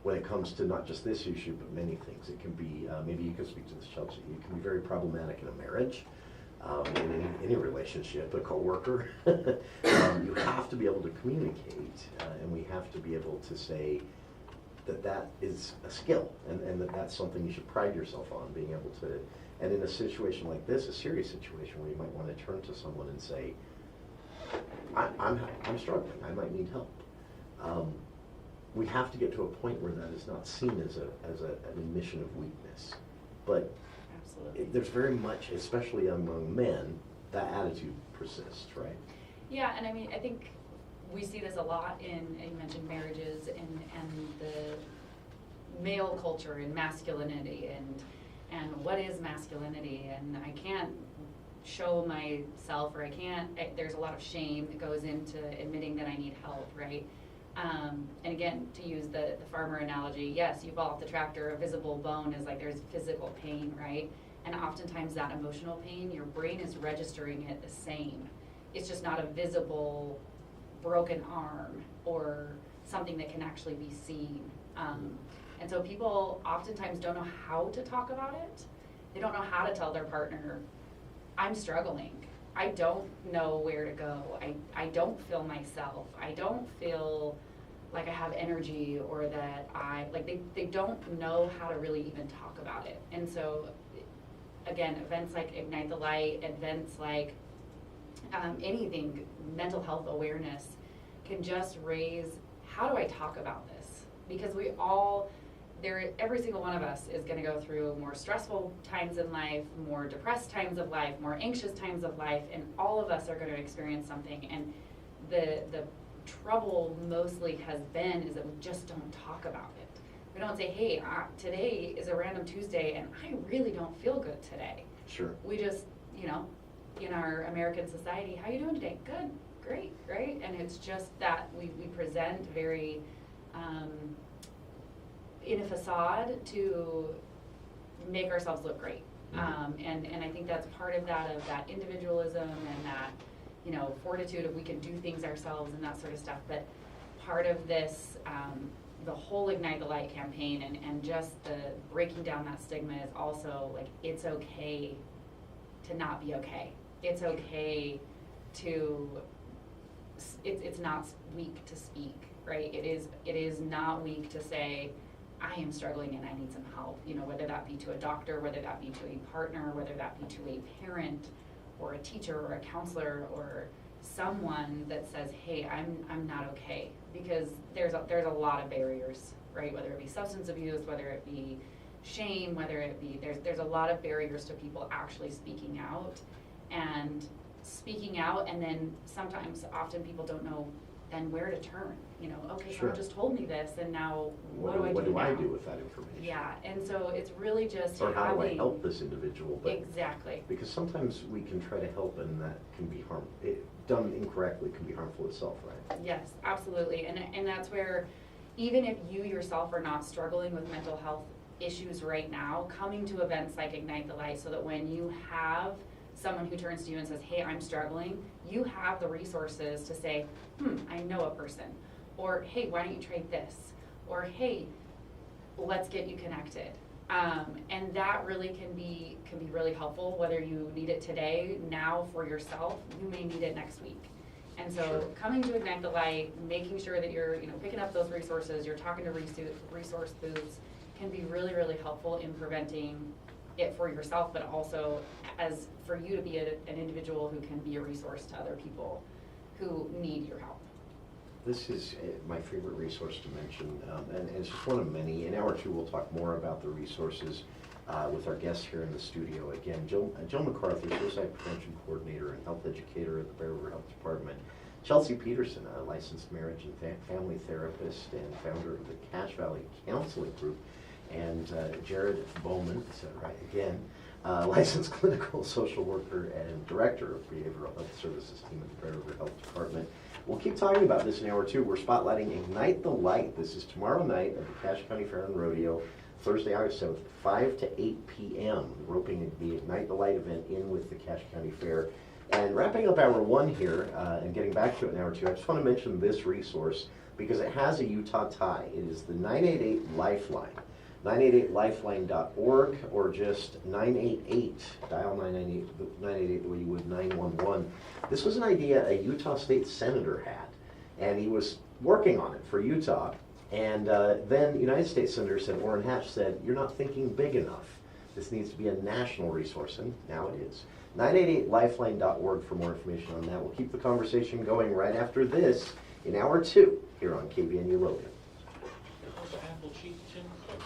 when it comes to not just this issue, but many things. It can be, maybe you can speak to this, Chelsea, it can be very problematic in a marriage, in any relationship, a coworker. You have to be able to communicate, and we have to be able to say, that is a skill, and that's something you should pride yourself on, being able to, and in a situation like this, a serious situation where you might want to turn to someone and say, I'm struggling, I might need help. We have to get to a point where that is not seen as an admission of weakness, but Absolutely. there's very much, especially among men, that attitude persists, right? Yeah, and I mean, I think we see this a lot in, you mentioned marriages and the male culture and masculinity and what is masculinity, and I can't show myself, or there's a lot of shame that goes into admitting that I need help, right? And again, to use the farmer analogy, yes, you fall off the tractor, a visible bone is like there's physical pain, right? And oftentimes that emotional pain, your brain is registering it the same. It's just not a visible broken arm or something that can actually be seen. And so people oftentimes don't know how to talk about it. They don't know how to tell their partner, I'm struggling. I don't know where to go. I don't feel myself. I don't feel like I have energy, or that they don't know how to really even talk about it. And so again, events like Ignite the Light, events like anything, mental health awareness can just raise, how do I talk about this? Because every single one of us is going to go through more stressful times in life, more depressed times of life, more anxious times of life, and all of us are going to experience something. And the trouble mostly has been is that we just don't talk about it. We don't say, hey, today is a random Tuesday and I really don't feel good today. Sure. We just, in our American society, how you doing today? Good, great, right? And it's just that we present very in a facade to make ourselves look great. And I think that's part of that individualism and that, fortitude of we can do things ourselves and that sort of stuff. But part of this the whole Ignite the Light campaign and just the breaking down that stigma is also like, it's okay to not be okay. It's okay to, it's not weak to speak, right? It is not weak to say, I am struggling and I need some help, you know, whether that be to a doctor, whether that be to a partner, whether that be to a parent or a teacher or a counselor or someone that says, hey, I'm not okay. Because there's a lot of barriers, right? Whether it be substance abuse, whether it be shame, whether it be, there's a lot of barriers to people actually speaking out. And speaking out, and then often people don't know then where to turn, you know, okay, Sure. someone just told me this, and now what do I do now? What do I do with that information? Yeah, and so it's really just Or how do I having- help this individual? But Exactly. because sometimes we can try to help and that can be done incorrectly can be harmful itself, right? Yes, absolutely, and that's where, even if you yourself are not struggling with mental health issues right now, coming to events like Ignite the Light so that when you have someone who turns to you and says, hey, I'm struggling, you have the resources to say, I know a person, or hey, why don't you trade this, or hey, let's get you connected. And that really can be really helpful, whether you need it today, now for yourself, you may need it next week. And so Sure. coming to Ignite the Light, making sure that you're, you know, picking up those resources, you're talking to resource booths, can be really, really helpful in preventing it for yourself, but also as for you to be an individual who can be a resource to other people who need your help. This is my favorite resource to mention, and it's just one of many. In hour two, we'll talk more about the resources with our guests here in the studio. Again, Jill MacArthur, Suicide Prevention Coordinator and Health Educator at the Bear River Health Department. Chelsea Peterson, a licensed marriage and family therapist and founder of the Cache Valley Counseling Group. And Jared Bowman, is that right again, licensed clinical social worker and director of behavioral health services team at the Bear River Health Department. We'll keep talking about this in hour two. We're spotlighting Ignite the Light. This is tomorrow night at the Cache County Fair and Rodeo, Thursday, August 7th, 5 to 8 p.m. Roping the Ignite the Light event in with the Cache County Fair. And wrapping up hour one here and getting back to it in hour two, I just want to mention this resource because it has a Utah tie. It is the 988 Lifeline. 988lifeline.org or just 988, dial 988 the way you would 911. This was an idea a Utah State Senator had, and he was working on it for Utah. And then United States Senator said, Orrin Hatch said, you're not thinking big enough. This needs to be a national resource, and now it is. 988lifeline.org for more information on that. We'll keep the conversation going right after this in hour two here on KVNU Logan.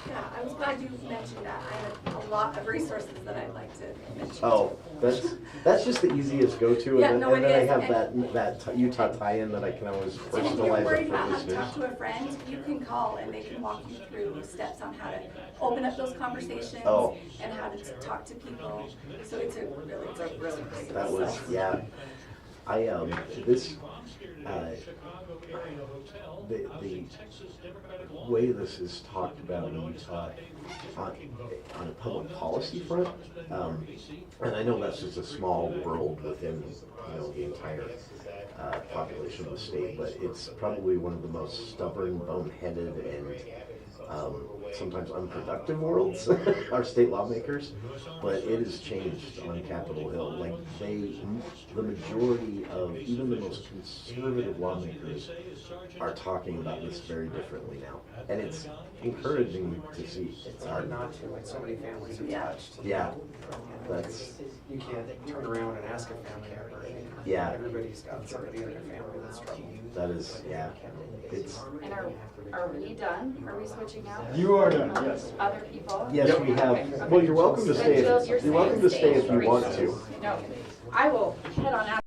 Yeah, I was glad you mentioned that. I have a lot of resources that I'd like to mention. Oh, that's just the easiest go-to, Yeah, and no, then it I is. have that Utah tie-in that I can always And if you're personalize worried it for about how to listeners. talk to a friend, you can call and they can walk you through steps on how to open up those conversations Oh. and how to talk to people. So it's a really great That was, resource. yeah. I this the way this is talked about in Utah on a public policy front, and I know that's just a small world within the entire population of the state, but it's probably one of the most stubborn, boneheaded, and sometimes unproductive worlds, our state lawmakers, but it has changed on Capitol Hill. Like the majority of even the most conservative lawmakers are talking about this very differently now, and it's encouraging to see. It's hard not to when so many families are Yeah. touched. Yeah, that's You can't turn around and ask a family member. Yeah. Everybody's got somebody in their family that's struggling. that is yeah. It's And are we done? Are we switching out? You are done, yes. Other people? yes, we have. Okay. Well, you're welcome to Then stay. Jill, you're You're welcome to stay if you staying. want to. No, I will head on out.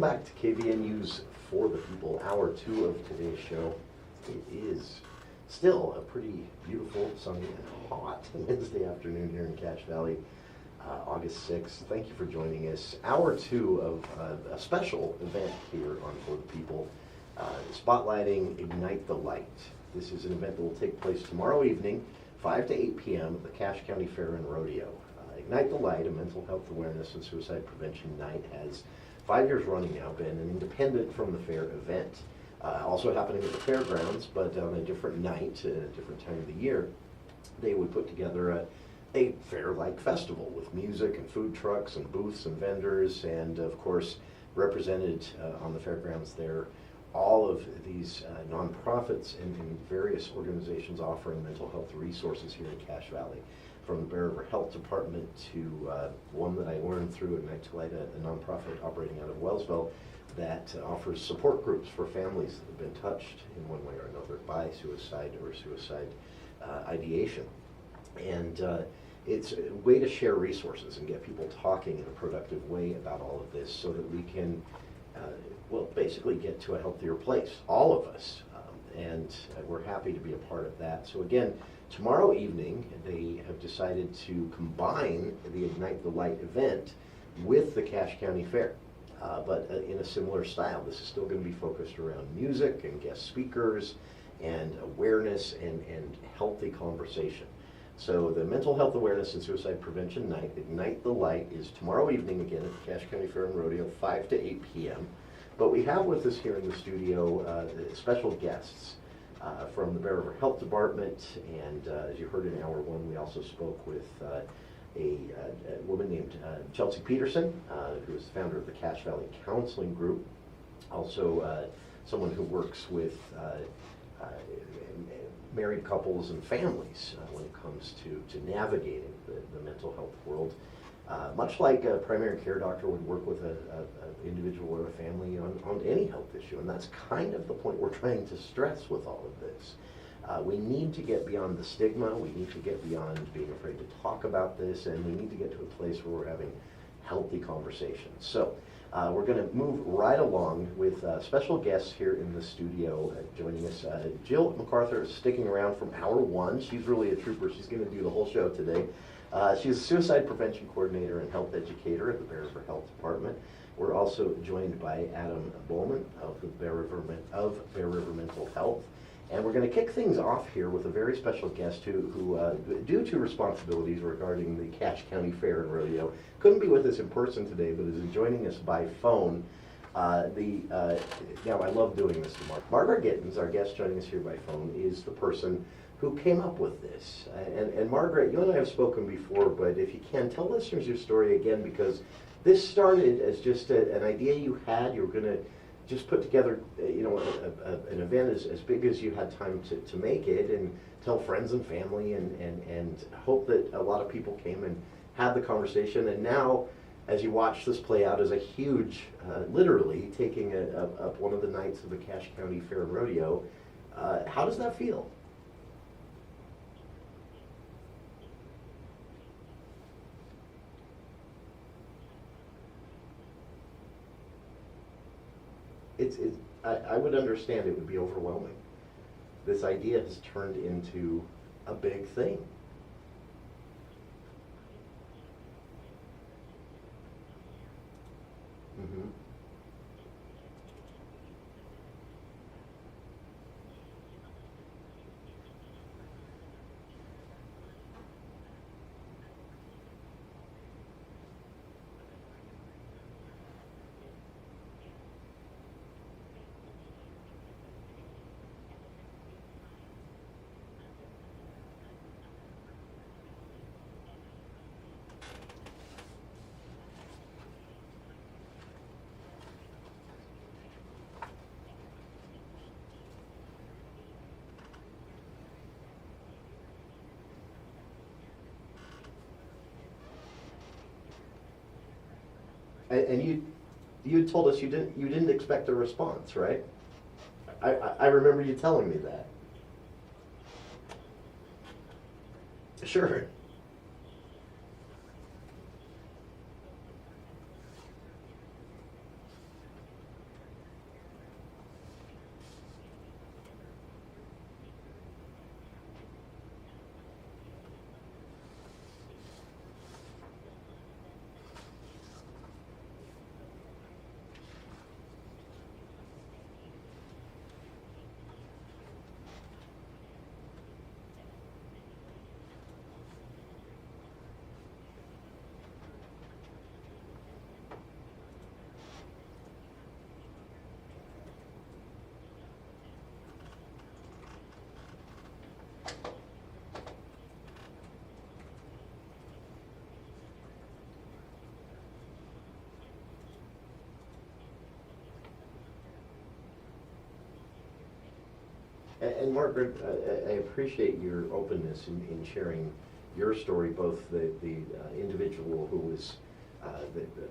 Welcome back to KVNU's For the People, hour 2 of today's show. It is still a pretty beautiful, sunny, and hot Wednesday afternoon here in Cache Valley, August 6th. Thank you for joining us. Hour 2 of a special event here on For the People, spotlighting Ignite the Light. This is an event that will take place tomorrow evening, 5 to 8 p.m. at the Cache County Fair and Rodeo. Ignite the Light, a mental health awareness and suicide prevention night, has 5 years running now, been an independent from the fair event. Also happening at the fairgrounds, but on a different night, at a different time of the year, they would put together a fair-like festival with music and food trucks and booths and vendors, and of course represented on the fairgrounds there all of these nonprofits and various organizations offering mental health resources here in Cache Valley. From the Bear River Health Department to one that I learned through Ignite to Light, a nonprofit operating out of Wellsville that offers support groups for families that have been touched in one way or another by suicide or suicide ideation. And it's a way to share resources and get people talking in a productive way about all of this so that we can, well, basically get to a healthier place, all of us. And we're happy to be a part of that. So again, tomorrow evening, they have decided to combine the Ignite the Light event with the Cache County Fair, but in a similar style. This is still going to be focused around music and guest speakers and awareness and healthy conversation. So the Mental Health Awareness and Suicide Prevention Night, Ignite the Light, is tomorrow evening again at the Cache County Fair and Rodeo, 5 to 8 p.m. But we have with us here in the studio special guests from the Bear River Health Department, and as you heard in hour 1, we also spoke with a woman named Chelsea Peterson, who is the founder of the Cache Valley Counseling Group, also someone who works with married couples and families when it comes to navigating the mental health world. Much like a primary care doctor would work with an individual or a family on any health issue, and that's kind of the point we're trying to stress with all of this. We need to get beyond the stigma, we need to get beyond being afraid to talk about this, and we need to get to a place where we're having healthy conversations. So we're going to move right along with special guests here in the studio joining us. Jill MacArthur is sticking around from hour 1. She's really a trooper. She's going to do the whole show today. She's a suicide prevention coordinator and health educator at the Bear River Health Department. We're also joined by Adam Bowman of the Bear River Mental Health. And we're going to kick things off here with a very special guest who due to responsibilities regarding the Cache County Fair and Rodeo, couldn't be with us in person today, but is joining us by phone. Now, I love doing this to Margaret Gittens, our guest joining us here by phone, is the person who came up with this. And Margaret, you and I have spoken before, but if you can, tell listeners your story again, because this started as just an idea you had. You were going to just put together, an event as big as you had time to make it, and tell friends and family, and hope that a lot of people came and had the conversation. And now, as you watch this play out as a huge, literally taking up one of the nights of the Cache County Fair and Rodeo, how does that feel? I would understand it would be overwhelming. This idea has turned into a big thing. Mm-hmm. And you told us you didn't expect a response, right? I remember you telling me that. Sure. And Margaret, I appreciate your openness in sharing your story, both the individual who was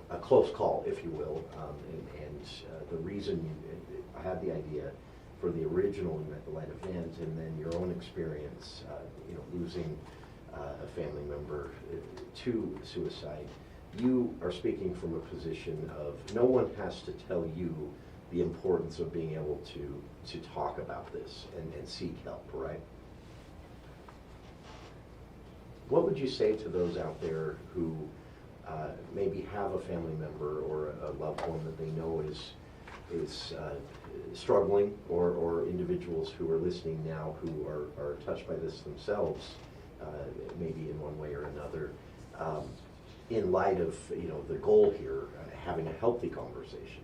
a close call, if you will, and the reason you had the idea for the original Ignite the Light event, and then your own experience, losing a family member to suicide. You are speaking from a position of no one has to tell you the importance of being able to talk about this and seek help, right? What would you say to those out there who maybe have a family member or a loved one that they know is struggling, or individuals who are listening now who are touched by this themselves, maybe in one way or another, in light of the goal here, having a healthy conversation?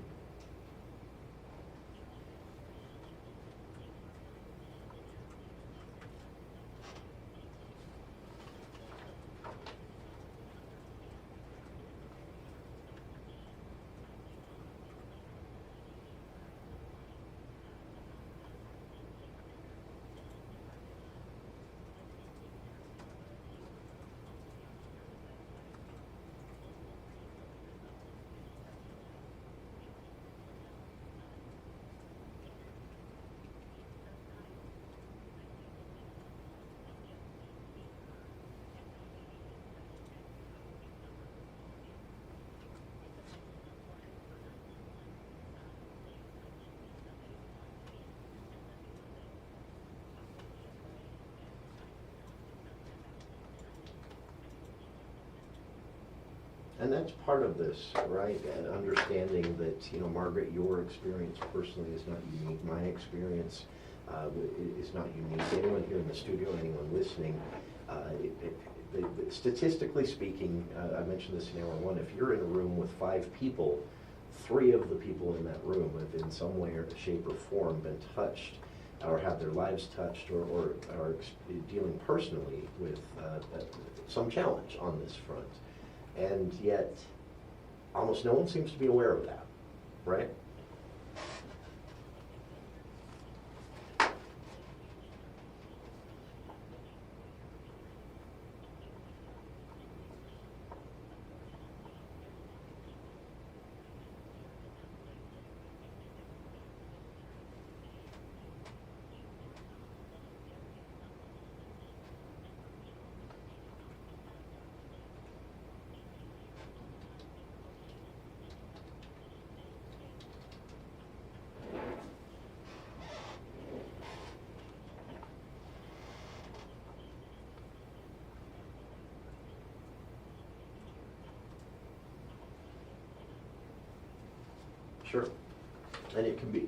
And that's part of this, right? And understanding that, Margaret, your experience personally is not unique. My experience is not unique. Anyone here in the studio, anyone listening, statistically speaking, I mentioned this in hour one, if you're in a room with 5 people, 3 of the people in that room have in some way or shape or form been touched or have their lives touched or are dealing personally with some challenge on this front. And yet, almost no one seems to be aware of that, right? Sure. And it can be.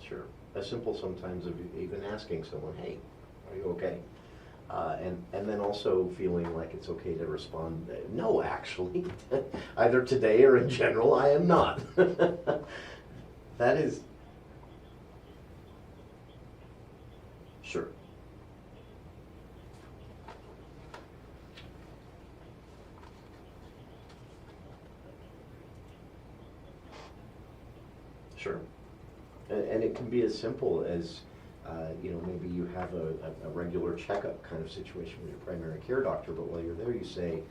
Sure. As simple sometimes of even asking someone, hey, are you okay? And then also feeling like it's okay to respond, no, actually, either today or in general, I am not. That is. Sure. Sure. And it can be as simple as, maybe you have a regular checkup kind of situation with your primary care doctor, but while you're there you say,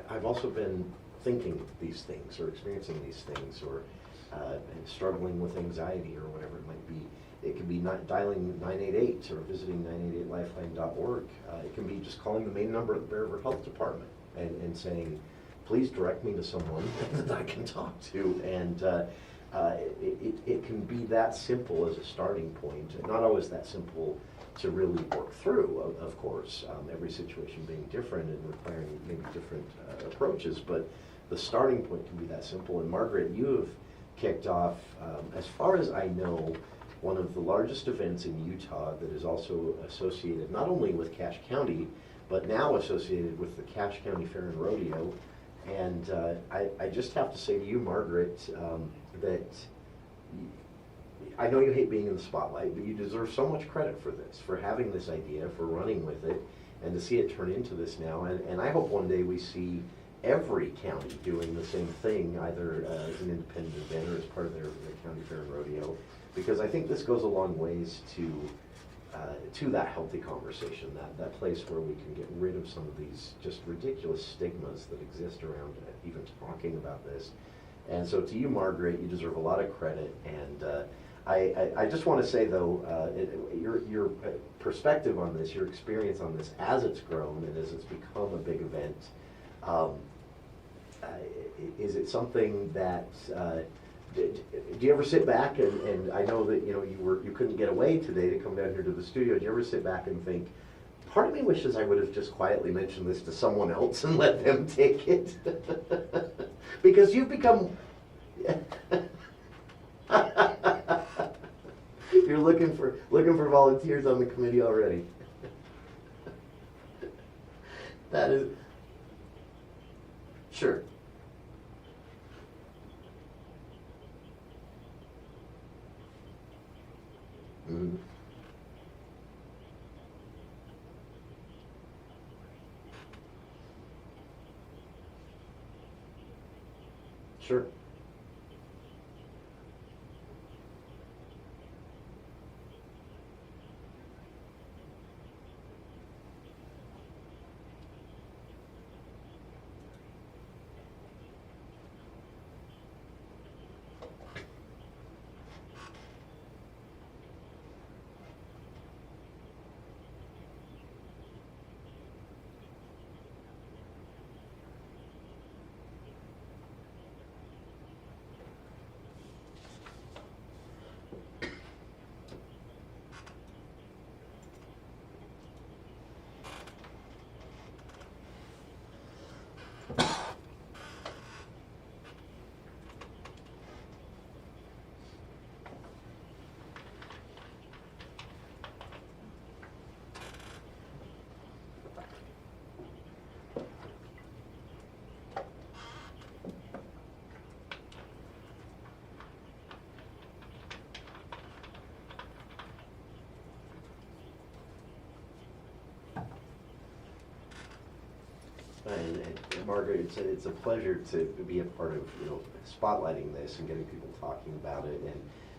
I've also been thinking these things or experiencing these things or and struggling with anxiety or whatever it might be. It can be dialing 988 or visiting 988lifeline.org. It can be just calling the main number at the Bear River Health Department and saying, please direct me to someone that I can talk to. And it can be that simple as a starting point, and not always that simple to really work through, of course, every situation being different and requiring maybe different approaches, but the starting point can be that simple. And Margaret, you have kicked off, as far as I know, one of the largest events in Utah that is also associated not only with Cache County, but now associated with the Cache County Fair and Rodeo. And I just have to say to you, Margaret, that I know you hate being in the spotlight, but you deserve so much credit for this, for having this idea, for running with it, and to see it turn into this now. And I hope one day we see every county doing the same thing, either as an independent event or as part of their county fair and rodeo, because I think this goes a long ways to that healthy conversation, that place where we can get rid of some of these just ridiculous stigmas that exist around even talking about this. And so to you, Margaret, you deserve a lot of credit. And I just want to say, though, your perspective on this, your experience on this as it's grown and as it's become a big event, is it something that, do you ever sit back and I know that you couldn't get away today to come down here to the studio. Do you ever sit back and think, part of me wishes I would have just quietly mentioned this to someone else and let them take it? Because you've become you're looking for volunteers on the committee already. That is sure. Mm-hmm. Sure. And Margaret, it's a pleasure to be a part of spotlighting this and getting people talking about it.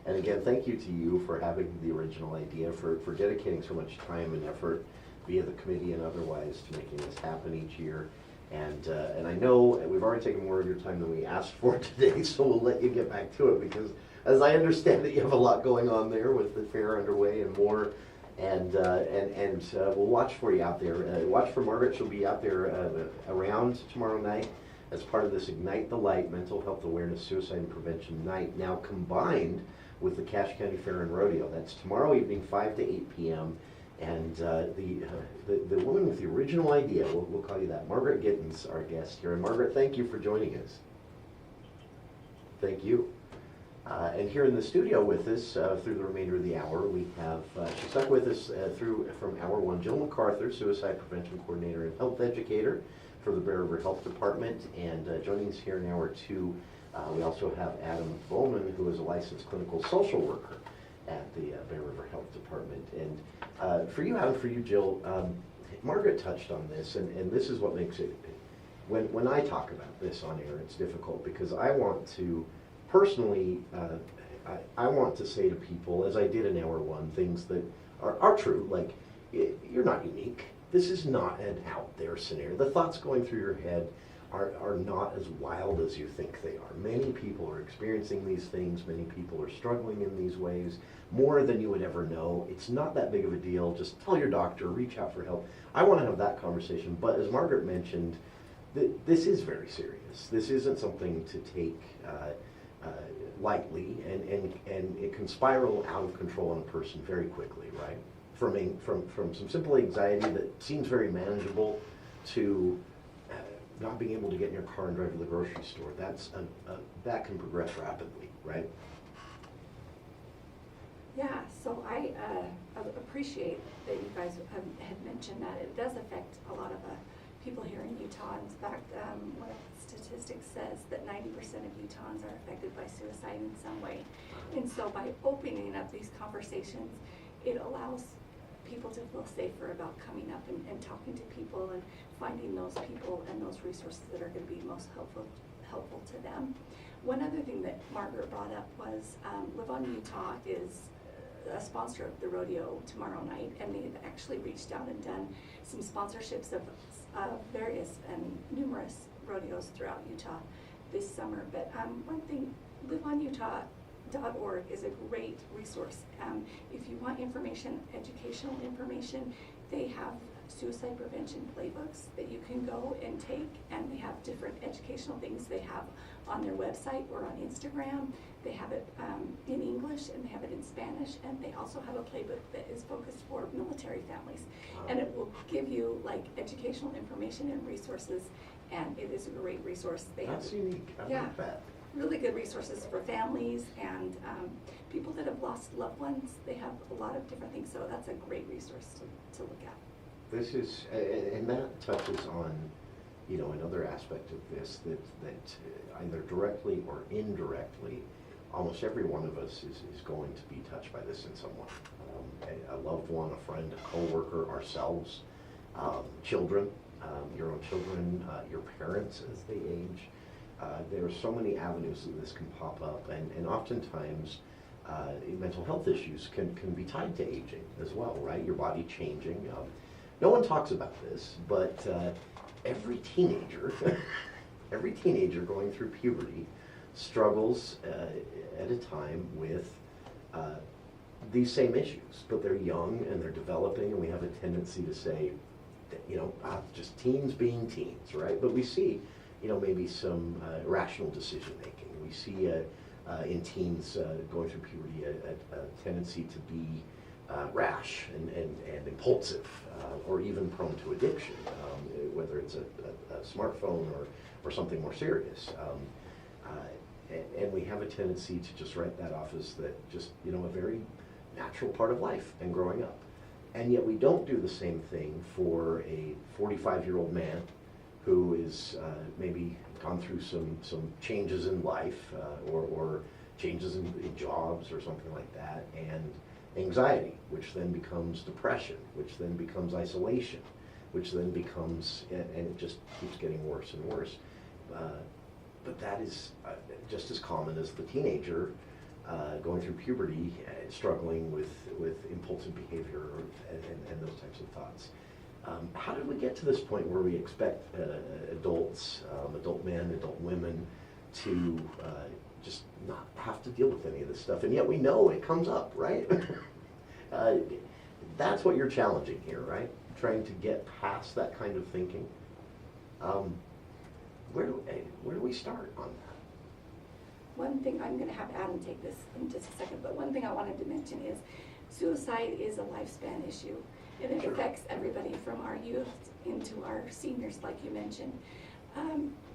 And again, thank you to you for having the original idea, for dedicating so much time and effort via the committee and otherwise to making this happen each year. And I know we've already taken more of your time than we asked for today, so we'll let you get back to it, because as I understand it, you have a lot going on there with the fair underway and more. And we'll watch for you out there. Watch for Margaret. She'll be out there around tomorrow night as part of this Ignite the Light Mental Health Awareness Suicide and Prevention Night, now combined with the Cache County Fair and Rodeo. That's tomorrow evening, 5 to 8 p.m. And the woman with the original idea, we'll call you that, Margaret Gittens, our guest here. And Margaret, thank you for joining us. Thank you. And here in the studio with us through the remainder of the hour, we have, she stuck with us from hour one, Jill MacArthur, Suicide Prevention Coordinator and Health Educator for the Bear River Health Department. And joining us here in hour two, we also have Adam Bowman, who is a licensed clinical social worker at the Bear River Health Department. And for you, Adam, for you, Jill, Margaret touched on this, and this is what makes it, when I talk about this on air, it's difficult because I want to, personally, I want to say to people, as I did in hour one, things that are true, like, you're not unique. This is not an out there scenario. The thoughts going through your head are not as wild as you think they are. Many people are experiencing these things. Many people are struggling in these ways, more than you would ever know. It's not that big of a deal. Just tell your doctor, reach out for help. I want to have that conversation, but as Margaret mentioned, this is very serious. This isn't something to take lightly, and it can spiral out of control on a person very quickly, right? From some simple anxiety that seems very manageable to not being able to get in your car and drive to the grocery store. That can progress rapidly, right? Yeah, so I appreciate that you guys had mentioned that. It does affect a lot of people here in Utah. In fact, one of the statistics says that 90% of Utahns are affected by suicide in some way. And so by opening up these conversations, it allows people to feel safer about coming up and talking to people and finding those people and those resources that are going to be most helpful to them. One other thing that Margaret brought up was Live on Utah is a sponsor of the rodeo tomorrow night, and they've actually reached out and done some sponsorships of various and numerous rodeos throughout Utah this summer. But one thing, liveonutah.org is a great resource. If you want information, educational information, they have suicide prevention playbooks that you can go and take, and they have different educational things they have on their website or on Instagram. They have it in English and they have it in Spanish, and they also have a playbook that is focused for military families. And it will give you like educational information and resources, and it is a great resource. They That's have, unique. I yeah, like that. really good resources for families and people that have lost loved ones. They have a lot of different things, so that's a great resource to look at. This is, and that touches on, you know, another aspect of this that either directly or indirectly, almost every one of us is going to be touched by this in some way. A loved one, a friend, a coworker, ourselves, children, your own children, your parents as they age. There are so many avenues that this can pop up, and oftentimes mental health issues can be tied to aging as well, right? Your body changing. No one talks about this, but every teenager going through puberty struggles at a time with these same issues, but they're young and they're developing, and we have a tendency to say, you know, just teens being teens, right? But we see, you know, maybe some irrational decision making. We see in teens going through puberty a tendency to be rash and impulsive, or even prone to addiction, whether it's a smartphone or something more serious. And we have a tendency to just write that off as just, you know, a very natural part of life and growing up. And yet we don't do the same thing for a 45-year-old man who is maybe gone through some changes in life, or changes in jobs or something like that, and anxiety, which then becomes depression, which then becomes isolation, which then becomes, and it just keeps getting worse and worse. But that is just as common as the teenager going through puberty, struggling with impulsive behavior and those types of thoughts. How did we get to this point where we expect adults, adult men, adult women, to just not have to deal with any of this stuff, and yet we know it comes up, right? That's what you're challenging here, right? Trying to get past that kind of thinking. Where do we start on that? One thing, I'm going to have Adam take this in just a second, but one thing I wanted to mention is suicide is a lifespan issue. And it affects everybody from our youth into our seniors, like you mentioned.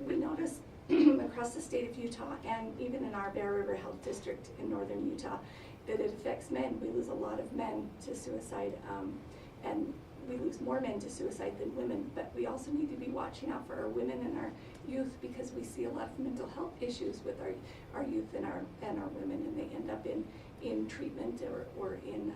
We noticed across the state of Utah, and even in our Bear River Health District in northern Utah, that it affects men. We lose a lot of men to suicide, and we lose more men to suicide than women. But we also need to be watching out for our women and our youth, because we see a lot of mental health issues with our youth and our women, and they end up in treatment or in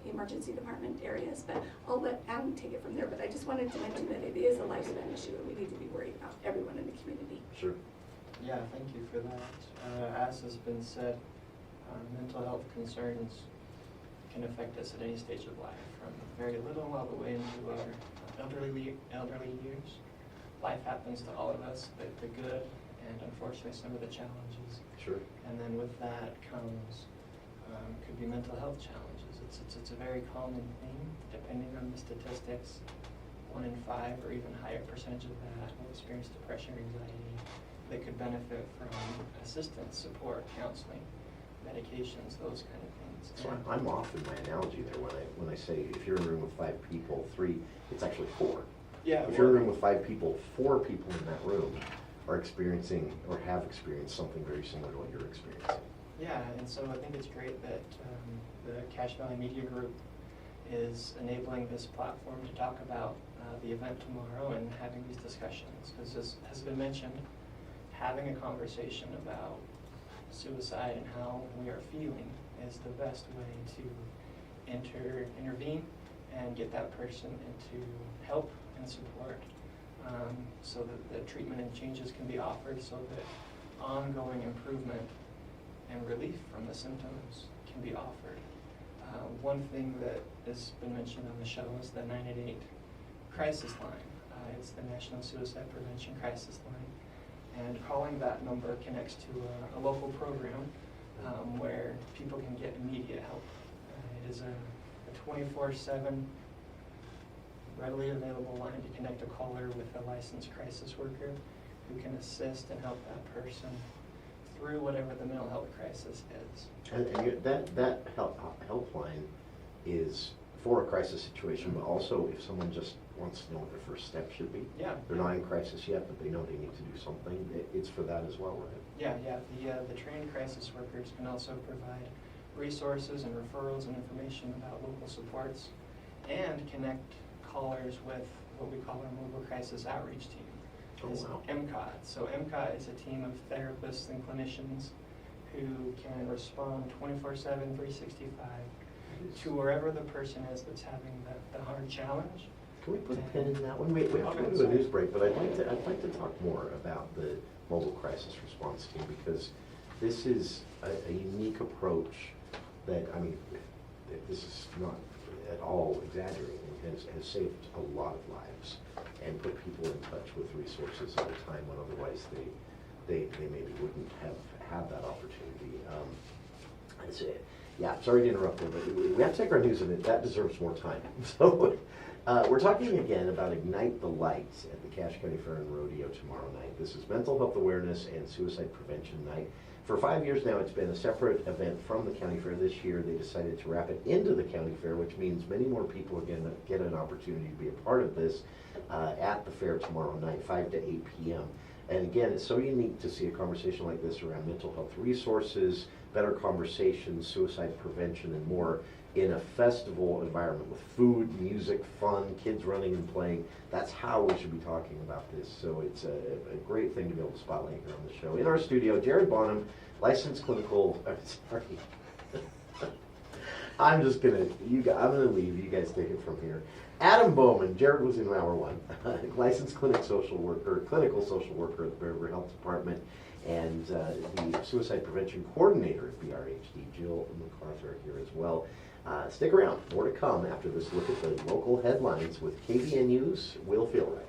emergency department areas. But I'll let Adam take it from there. But I just wanted to mention that it is a lifespan issue, and we need to be worried about everyone in the community. Sure. Yeah, thank you for that. As has been said, mental health concerns can affect us at any stage of life, from very little all the way into our elderly years. Life happens to all of us, the good and unfortunately some of the challenges. Sure. And then with that comes could be mental health challenges. It's a very common thing, depending on the statistics. 1 in 5 or even higher percentage of that will experience depression or anxiety. They could benefit from assistance, support, counseling, medications, those kind of things. So I'm off in my analogy there when I say if you're in a room with 5 people, 3, it's actually 4. Yeah. If you're in a room with 5 people, 4 people in that room are experiencing or have experienced something very similar to what you're experiencing. Yeah, and so I think it's great that the Cache Valley Media Group is enabling this platform to talk about the event tomorrow and having these discussions. Because as has been mentioned, having a conversation about suicide and how we are feeling is the best way to intervene and get that person into help and support, so that the treatment and changes can be offered, so that ongoing improvement and relief from the symptoms can be offered. One thing that has been mentioned on the show is the 988 crisis line. It's the National Suicide Prevention Crisis Line. And calling that number connects to a local program where people can get immediate help. It is a 24/7 readily available line to connect a caller with a licensed crisis worker who can assist and help that person through whatever the mental health crisis is. And that helpline is for a crisis situation, but also if someone just wants to know what their first step should be. Yeah. They're not in crisis yet, but they know they need to do something. It's for that as well, right? Yeah. The trained crisis workers can also provide resources and referrals and information about local supports, and connect callers with what we call our mobile crisis outreach team. Oh, Is wow. MCOT. So MCOT is a team of therapists and clinicians who can respond 24/7, 365 to wherever the person is that's having the hard challenge. Can we put a pin in that one? We have to go to a news break, but I'd like to talk more about the mobile crisis response team, because this is a unique approach that, I mean, this is not at all exaggerating, has saved a lot of lives and put people in touch with resources at a time when otherwise they maybe wouldn't have had that opportunity. That's it. Yeah, sorry to interrupt you, but we have to take our news, and that deserves more time. So we're talking again about Ignite the Light at the Cache County Fair and Rodeo tomorrow night. This is Mental Health Awareness and Suicide Prevention Night. For 5 years now, it's been a separate event from the county fair. This year, they decided to wrap it into the county fair, which means many more people are going to get an opportunity to be a part of this at the fair tomorrow night, 5 to 8 p.m. And again, it's so unique to see a conversation like this around mental health resources, better conversations, suicide prevention, and more in a festival environment with food, music, fun, kids running and playing. That's how we should be talking about this. So it's a great thing to be able to spotlight here on the show. In our studio, Jared Bonham, licensed clinical, sorry. I'm gonna leave. You guys take it from here. Adam Bowman, Jared was in hour one, licensed clinical social worker at the Bear Health Department, and the suicide prevention coordinator at BRHD, Jill MacArthur, here as well. Stick around, more to come after this look at the local headlines with KVNU's Will Feelright.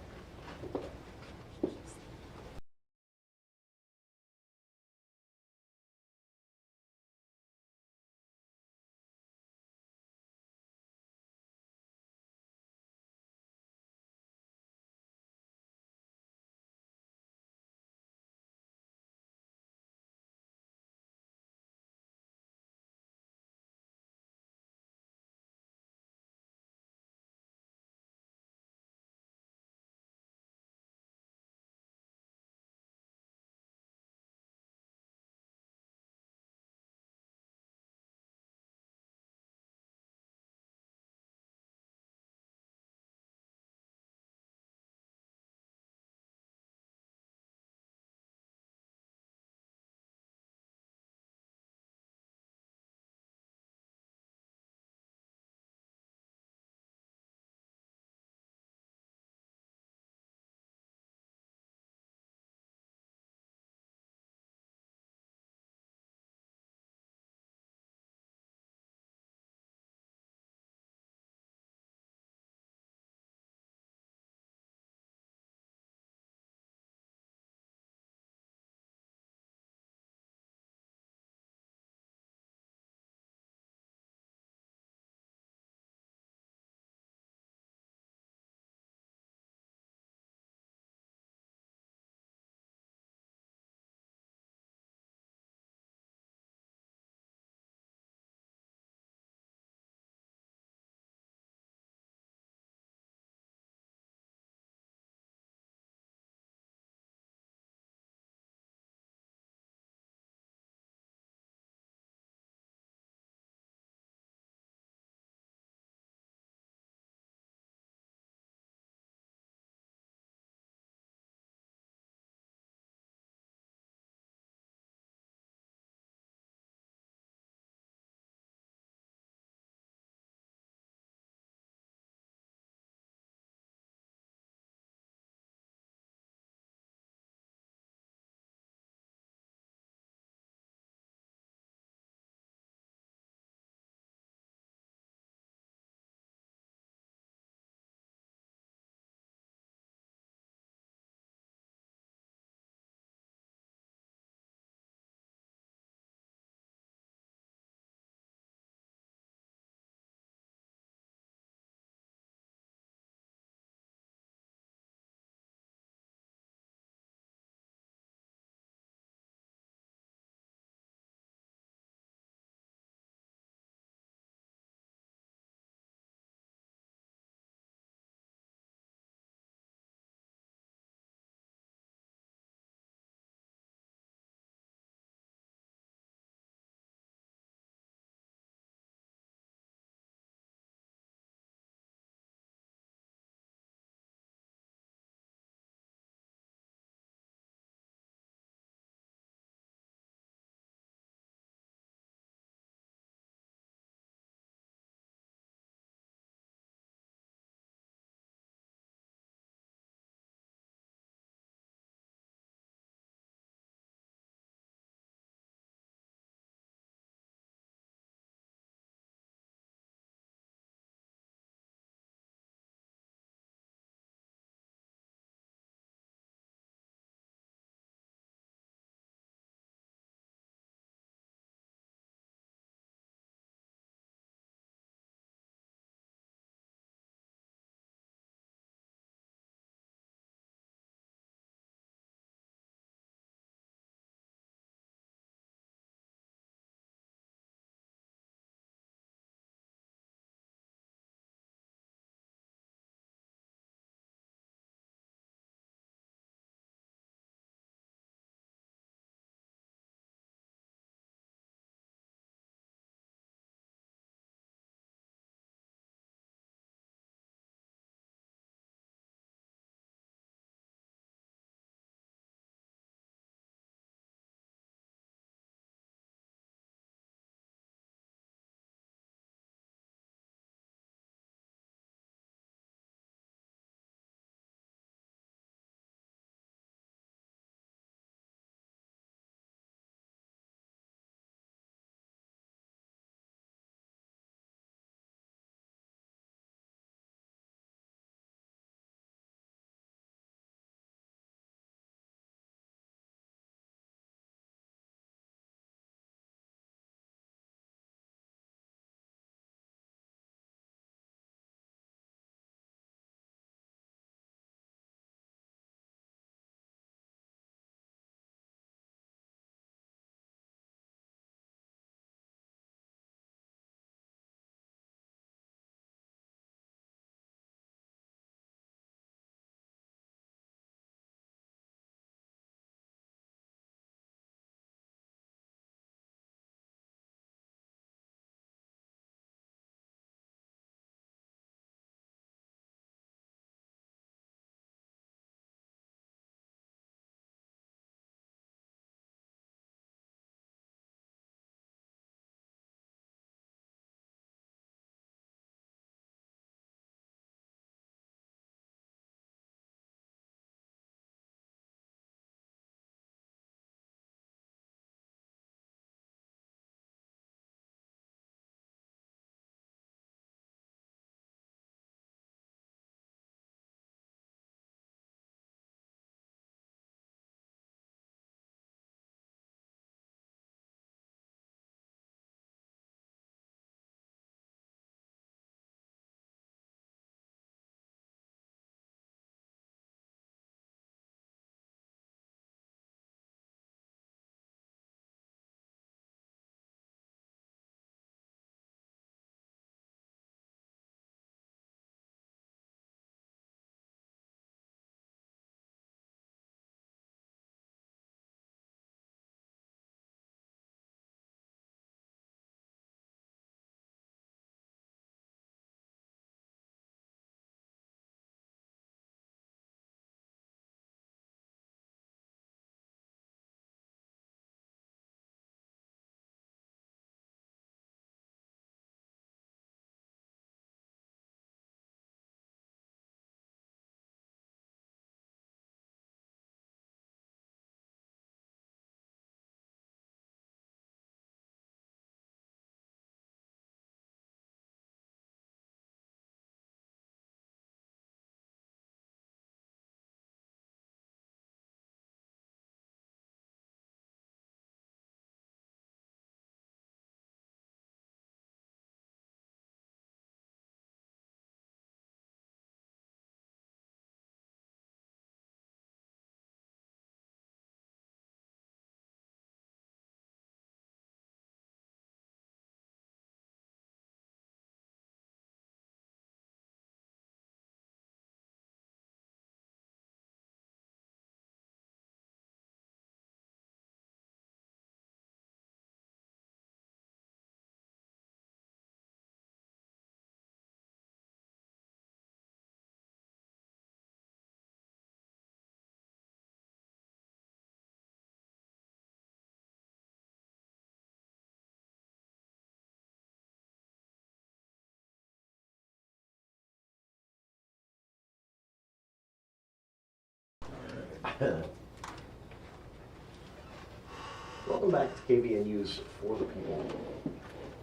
Welcome back to KVNU's For the People.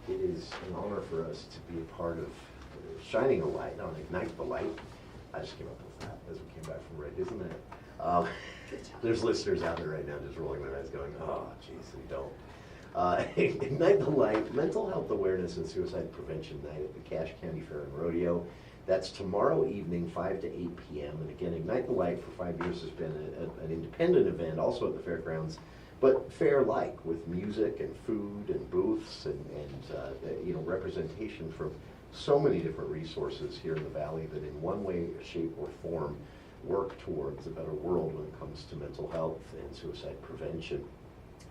It is an honor for us to be a part of shining a light on Ignite the Light. I just came up with that as we came back from break, isn't it? There's listeners out there right now just rolling their eyes going, oh, geez, we don't. Ignite the Light, Mental Health Awareness and Suicide Prevention Night at the Cache County Fair and Rodeo. That's tomorrow evening, 5 to 8 p.m. And again, Ignite the Light for 5 years has been an independent event, also at the fairgrounds, but fair-like, with music and food and booths and representation from so many different resources here in the Valley that in one way, shape, or form work towards a better world when it comes to mental health and suicide prevention.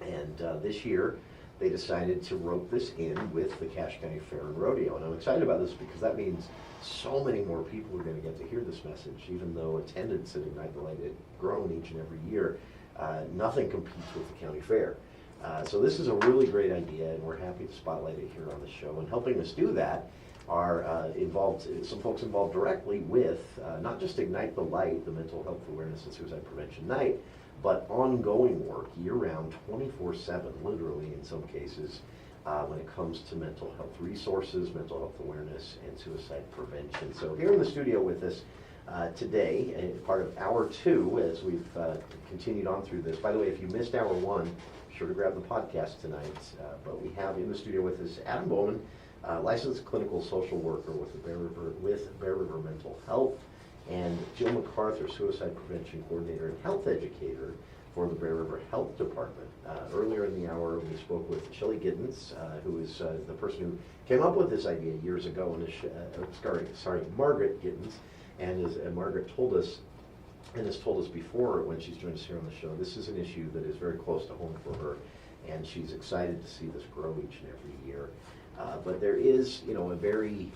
And this year, they decided to rope this in with the Cache County Fair and Rodeo. And I'm excited about this because that means so many more people are going to get to hear this message, even though attendance at Ignite the Light had grown each and every year. Nothing competes with the county fair. So this is a really great idea, and we're happy to spotlight it here on the show. And helping us do that are some folks involved directly with not just Ignite the Light, the Mental Health Awareness and Suicide Prevention Night, but ongoing work year-round, 24/7, literally in some cases, when it comes to mental health resources, mental health awareness, and suicide prevention. So here in the studio with us today, part of Hour 2, as we've continued on through this. By the way, if you missed Hour 1, be sure to grab the podcast tonight. But we have in the studio with us Adam Bowman, licensed clinical social worker with Bear River Mental Health, and Jill MacArthur, suicide prevention coordinator and health educator for the Bear River Health Department. Earlier in the hour, we spoke with Shelley Giddens, who is the person who came up with this idea years ago, and Margaret Giddens. And as Margaret told us, and has told us before when she's joined us here on the show, this is an issue that is very close to home for her, and she's excited to see this grow each and every year. But there is, a very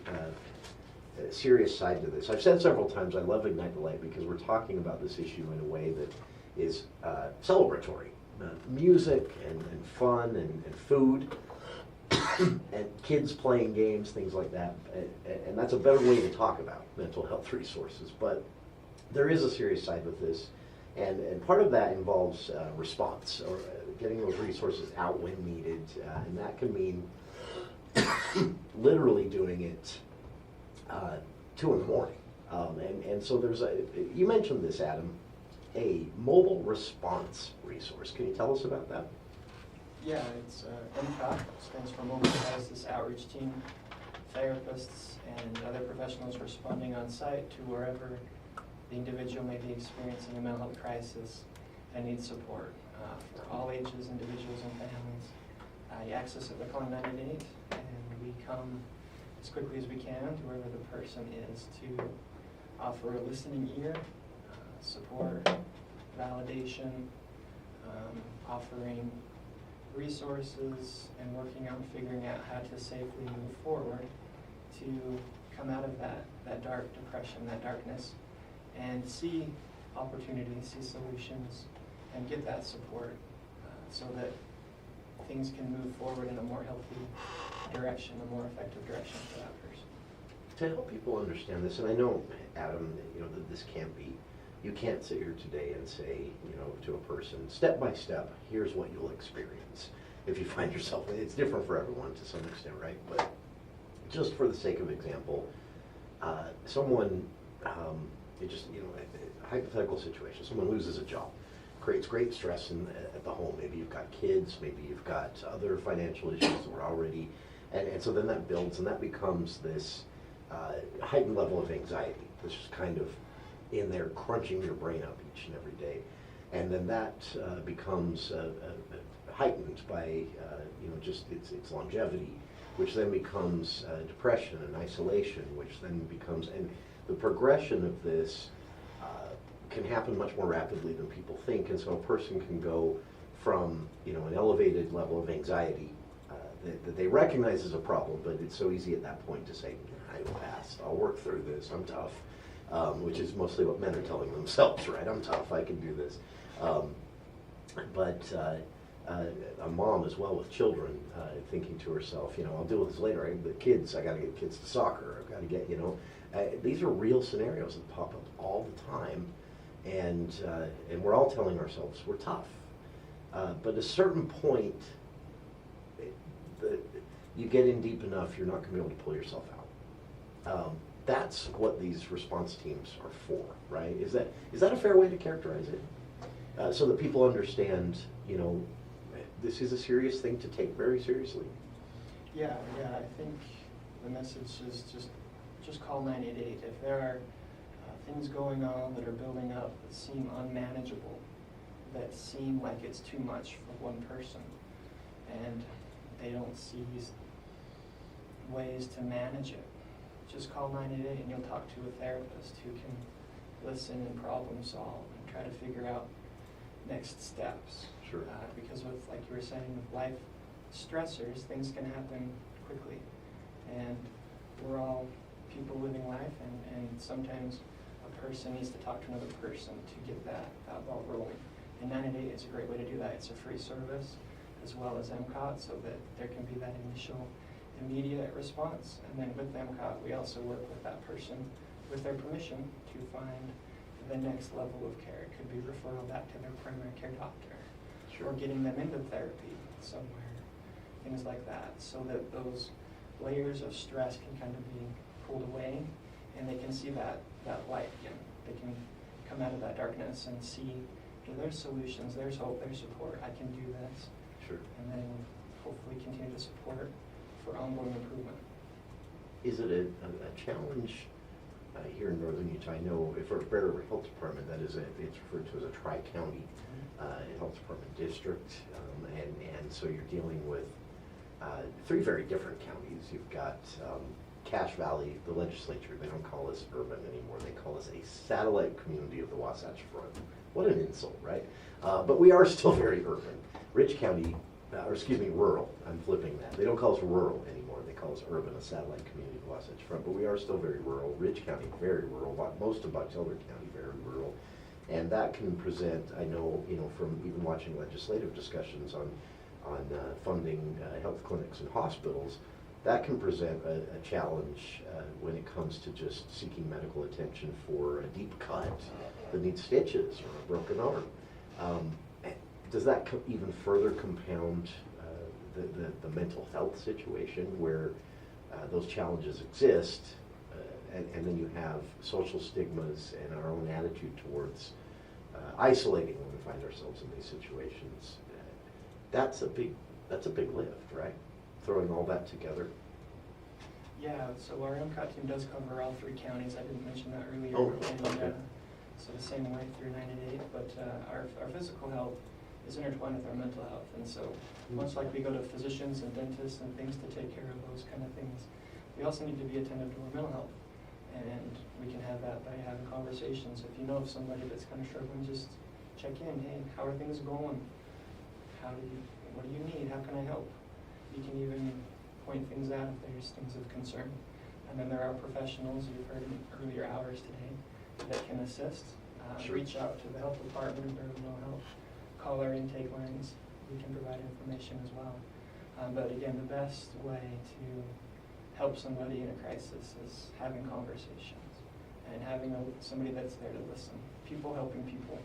serious side to this. I've said several times I love Ignite the Light because we're talking about this issue in a way that is celebratory. Music and fun and food and kids playing games, things like that. And that's a better way to talk about mental health resources. But there is a serious side with this. And part of that involves response, or getting those resources out when needed. And that can mean literally doing it 2 in the morning. And so you mentioned this, Adam, a mobile response resource. Can you tell us about that? Yeah, it's MCOT, stands for Mobile Crisis Outreach Team. Therapists and other professionals responding on site to wherever the individual may be experiencing a mental health crisis and needs support for all ages, individuals, and families. You access it by calling 988, and we come as quickly as we can to wherever the person is to offer a listening ear, support, validation, offering resources, and working on figuring out how to safely move forward to come out of that dark depression, that darkness, and see opportunities, see solutions, and get that support so that things can move forward in a more healthy direction, a more effective direction for that person. To help people understand this, and I know, Adam, that this can't be, you can't sit here today and say, to a person, step by step, here's what you'll experience. If you find yourself, it's different for everyone to some extent, right? But just for the sake of example, someone, a hypothetical situation, someone loses a job, creates great stress at the home. Maybe you've got kids, maybe you've got other financial issues that were already, and so then that builds, and that becomes this heightened level of anxiety. This is kind of in there crunching your brain up each and every day. And then that becomes heightened by just its longevity, which then becomes depression and isolation, which then becomes, and the progression of this can happen much more rapidly than people think. And so a person can go from an elevated level of anxiety that they recognize as a problem, but it's so easy at that point to say, I will pass, I'll work through this, I'm tough. Which is mostly what men are telling themselves, right? I'm tough, I can do this. But a mom as well with children, thinking to herself, I'll deal with this later. I got to get kids to soccer. I've got to get, these are real scenarios that pop up all the time. And we're all telling ourselves we're tough. But at a certain point, you get in deep enough, you're not going to be able to pull yourself out. That's what these response teams are for, right? Is that a fair way to characterize it? So that people understand, you know, this is a serious thing to take very seriously. Yeah, I think the message is just call 988. If there are things going on that are building up that seem unmanageable, that seem like it's too much for one person, and they don't see ways to manage it, just call 988 and you'll talk to a therapist who can listen and problem solve and try to figure out next steps. Sure. Because with, like you were saying, with life stressors, things can happen quickly. And we're all people living life, and sometimes a person needs to talk to another person to get that ball rolling. And 988 is a great way to do that. It's a free service as well as MCOT, so that there can be that initial immediate response. And then with MCOT, we also work with that person with their permission to find the next level of care. It could be referral back to their primary care doctor, Sure. or getting them into therapy somewhere, things like that, so that those layers of stress can kind of be pulled away and they can see that light again. They can come out of that darkness and see, hey, there's solutions, there's hope, there's support, I can do this. Sure. And then hopefully continue to support for ongoing improvement. Is it a challenge here in northern Utah? I know for Bear River Health Department, that is it's referred to as a tri-county health department district, and so you're dealing with three very different counties. You've got Cache Valley, the legislature, they don't call us urban anymore, they call us a satellite community of the Wasatch Front. What an insult, right? But we are still very urban. Rich County, rural, I'm flipping that. They don't call us rural anymore, they call us urban, a satellite community of the Wasatch Front, but we are still very rural. Rich County, very rural, most of Box Elder County, very rural. And that can present, I know, from even watching legislative discussions on funding health clinics and hospitals, that can present a challenge when it comes to just seeking medical attention for a deep cut that needs stitches or a broken arm. Does that even further compound the mental health situation where those challenges exist, and then you have social stigmas and our own attitude towards isolating when we find ourselves in these situations? That's a big lift, right? Throwing all that together. Yeah, so our MCOT team does cover all three counties. I didn't mention that earlier. Oh, And, okay. so the same way through 988, but our physical health is intertwined with our mental health. And so much like we go to physicians and dentists and things to take care of those kind of things, we also need to be attentive to our mental health. And we can have that by having conversations. If you know of somebody that's kind of struggling, just check in. Hey, how are things going? What do you need? How can I help? You can even point things out if there's things of concern. And then there are professionals, you've heard in earlier hours today, that can assist. Sure. Reach out to the health department or mental health. Call our intake lines. We can provide information as well. But again, the best way to help somebody in a crisis is having conversations and having somebody that's there to listen. People helping people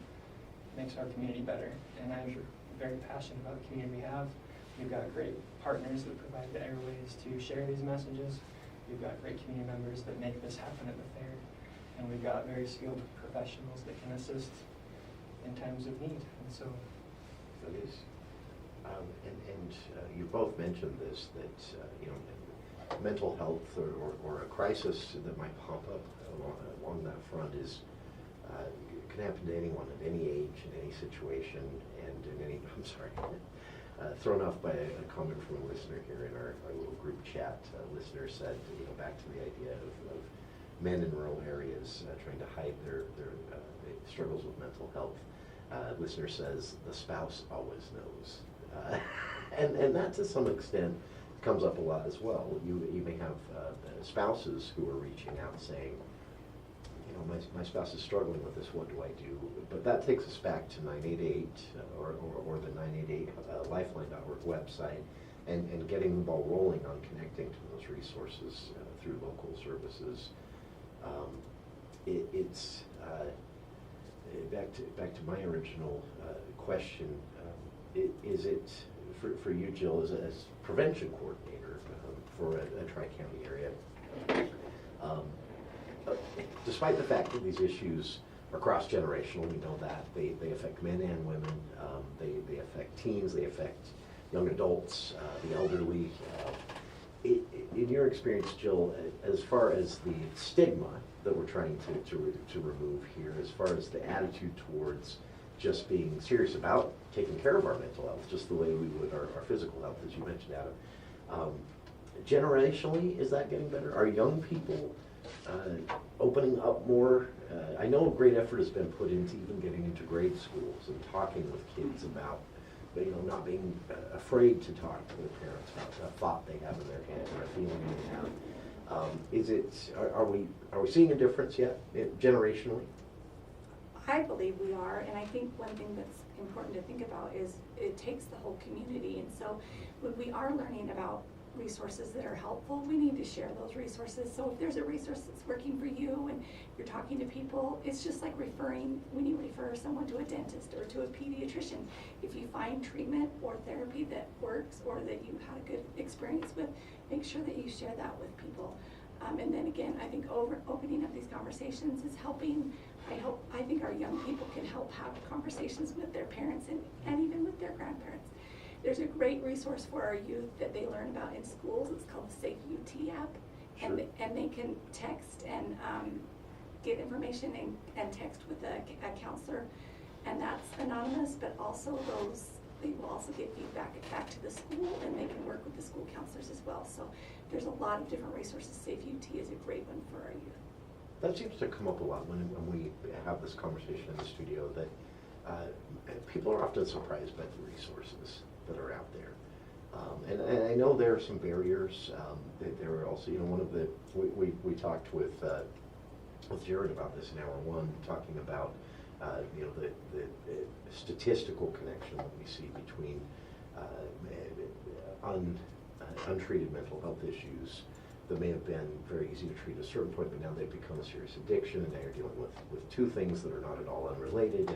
makes our community better. And I'm very passionate about the community we have. We've got great partners that provide the airways to share these messages. We've got great community members that make this happen at the fair. And we've got very skilled professionals that can assist in times of need. And so That is. And you both mentioned this, that mental health or a crisis that might pop up along that front can happen to anyone at any age, in any situation, and in any, thrown off by a comment from a listener here in our little group chat. A listener said, back to the idea of men in rural areas trying to hide their struggles with mental health. Listener says the spouse always knows, and that to some extent comes up a lot as well. You may have spouses who are reaching out saying, my spouse is struggling with this, what do I do? But that takes us back to 988 or the 988 lifeline.org website and getting the ball rolling on connecting to those resources through local services. back to my original question, is it, for you, Jill, as prevention coordinator for a tri-county area, despite the fact that these issues are cross-generational, we know that, they affect men and women, they affect teens, they affect young adults, the elderly. In your experience, Jill, as far as the stigma that we're trying to remove here, as far as the attitude towards just being serious about taking care of our mental health, just the way we would our physical health, as you mentioned, Adam, generationally, is that getting better? Are young people opening up more? I know a great effort has been put into even getting into grade schools and talking with kids about, not being afraid to talk to their parents about a thought they have in their head or a feeling they have. Are we seeing a difference yet, generationally? I believe we are, and I think one thing that's important to think about is it takes the whole community, and so when we are learning about resources that are helpful, we need to share those resources. So if there's a resource that's working for you and you're talking to people, it's just like when you refer someone to a dentist or to a pediatrician. If you find treatment or therapy that works or that you had a good experience with, make sure that you share that with people. And then again, I think opening up these conversations is helping. I think our young people can help have conversations with their parents and even with their grandparents. There's a great resource for our youth that they learn about in schools. It's called the Safe UT app. Sure. And they can text and get information and text with a counselor. And that's anonymous, but also they will also get feedback back to the school, and they can work with the school counselors as well. So there's a lot of different resources. Safe UT is a great one for our youth. That seems to come up a lot when we have this conversation in the studio, that people are often surprised by the resources that are out there. And I know there are some barriers. There are also, one of the, we talked with Jared about this in hour one, talking about the statistical connection that we see between untreated mental health issues that may have been very easy to treat at a certain point, but now they've become a serious addiction, and now you're dealing with two things that are not at all unrelated,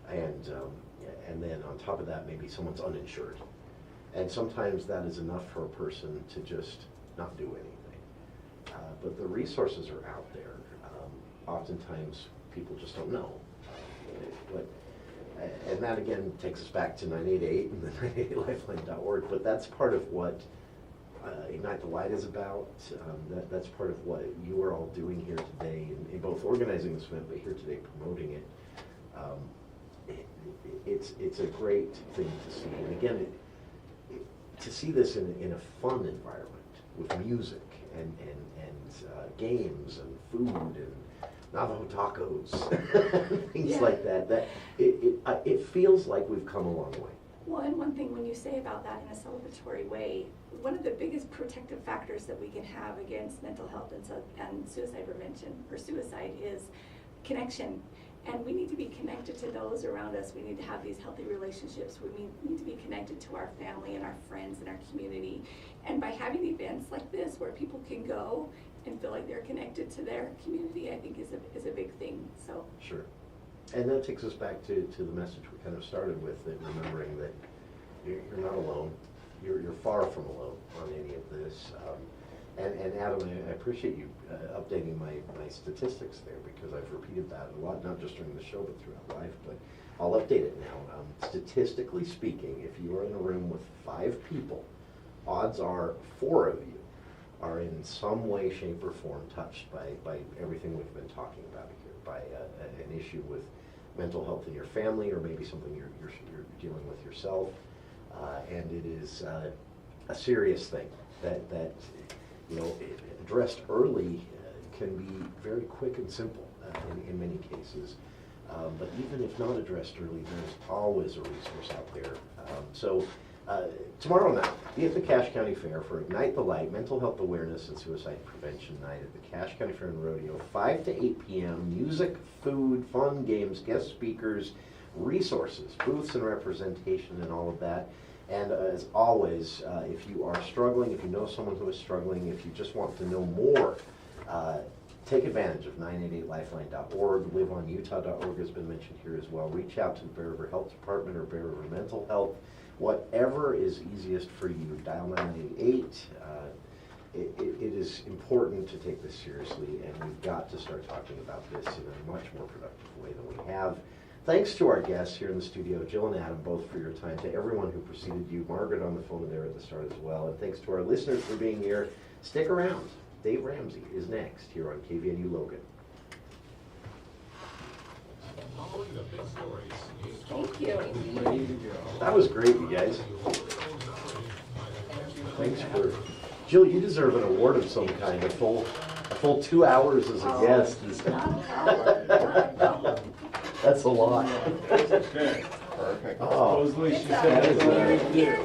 and then on top of that, maybe someone's uninsured. And sometimes that is enough for a person to just not do anything. But the resources are out there. Oftentimes, people just don't know. And that again takes us back to 988 and the 988lifeline.org, but that's part of what Ignite the Light is about. That's part of what you are all doing here today in both organizing this event, but here today promoting it. It's a great thing to see. And again, to see this in a fun environment with music and games and food and Navajo tacos, things like that it feels like we've come a long way. Well, and one thing when you say about that in a celebratory way, one of the biggest protective factors that we can have against mental health and suicide prevention or suicide is connection. And we need to be connected to those around us. We need to have these healthy relationships. We need to be connected to our family and our friends and our community. And by having events like this where people can go and feel like they're connected to their community, I think is a big thing. So sure. And that takes us back to the message we kind of started with, that remembering that you're not alone. You're far from alone on any of this. And Adam, I appreciate you updating my statistics there, because I've repeated that a lot, not just during the show, but throughout life. But I'll update it now. Statistically speaking, if you are in a room with 5 people, odds are 4 of you are in some way, shape, or form touched by everything we've been talking about here, by an issue with mental health in your family, or maybe something you're dealing with yourself. And it is a serious thing that addressed early can be very quick and simple in many cases. But even if not addressed early, there's always a resource out there. So tomorrow night, be at the Cache County Fair for Ignite the Light, Mental Health Awareness and Suicide Prevention Night at the Cache County Fair and Rodeo, 5 to 8 p.m. Music, food, fun, games, guest speakers, resources, booths and representation and all of that. And as always, if you are struggling, if you know someone who is struggling, if you just want to know more, Take advantage of 988lifeline.org. liveonutah.org has been mentioned here as well. Reach out to the Bear River Health Department or Bear River Mental Health. Whatever is easiest for you, dial 988. It is important to take this seriously, and we've got to start talking about this in a much more productive way than we have. Thanks to our guests here in the studio, Jill and Adam, both for your time, to everyone who preceded you, Margaret on the phone there at the start as well, and thanks to our listeners for being here. Stick around. Dave Ramsey is next here on KVNU Logan. Thank you. Ready to go. That was great, you guys. Thanks for, Jill, you deserve an award of some kind. A full 2 hours as a guest. That's a lot. Okay. Perfect. Oh. Supposedly she It's said a- that's all we do. Here,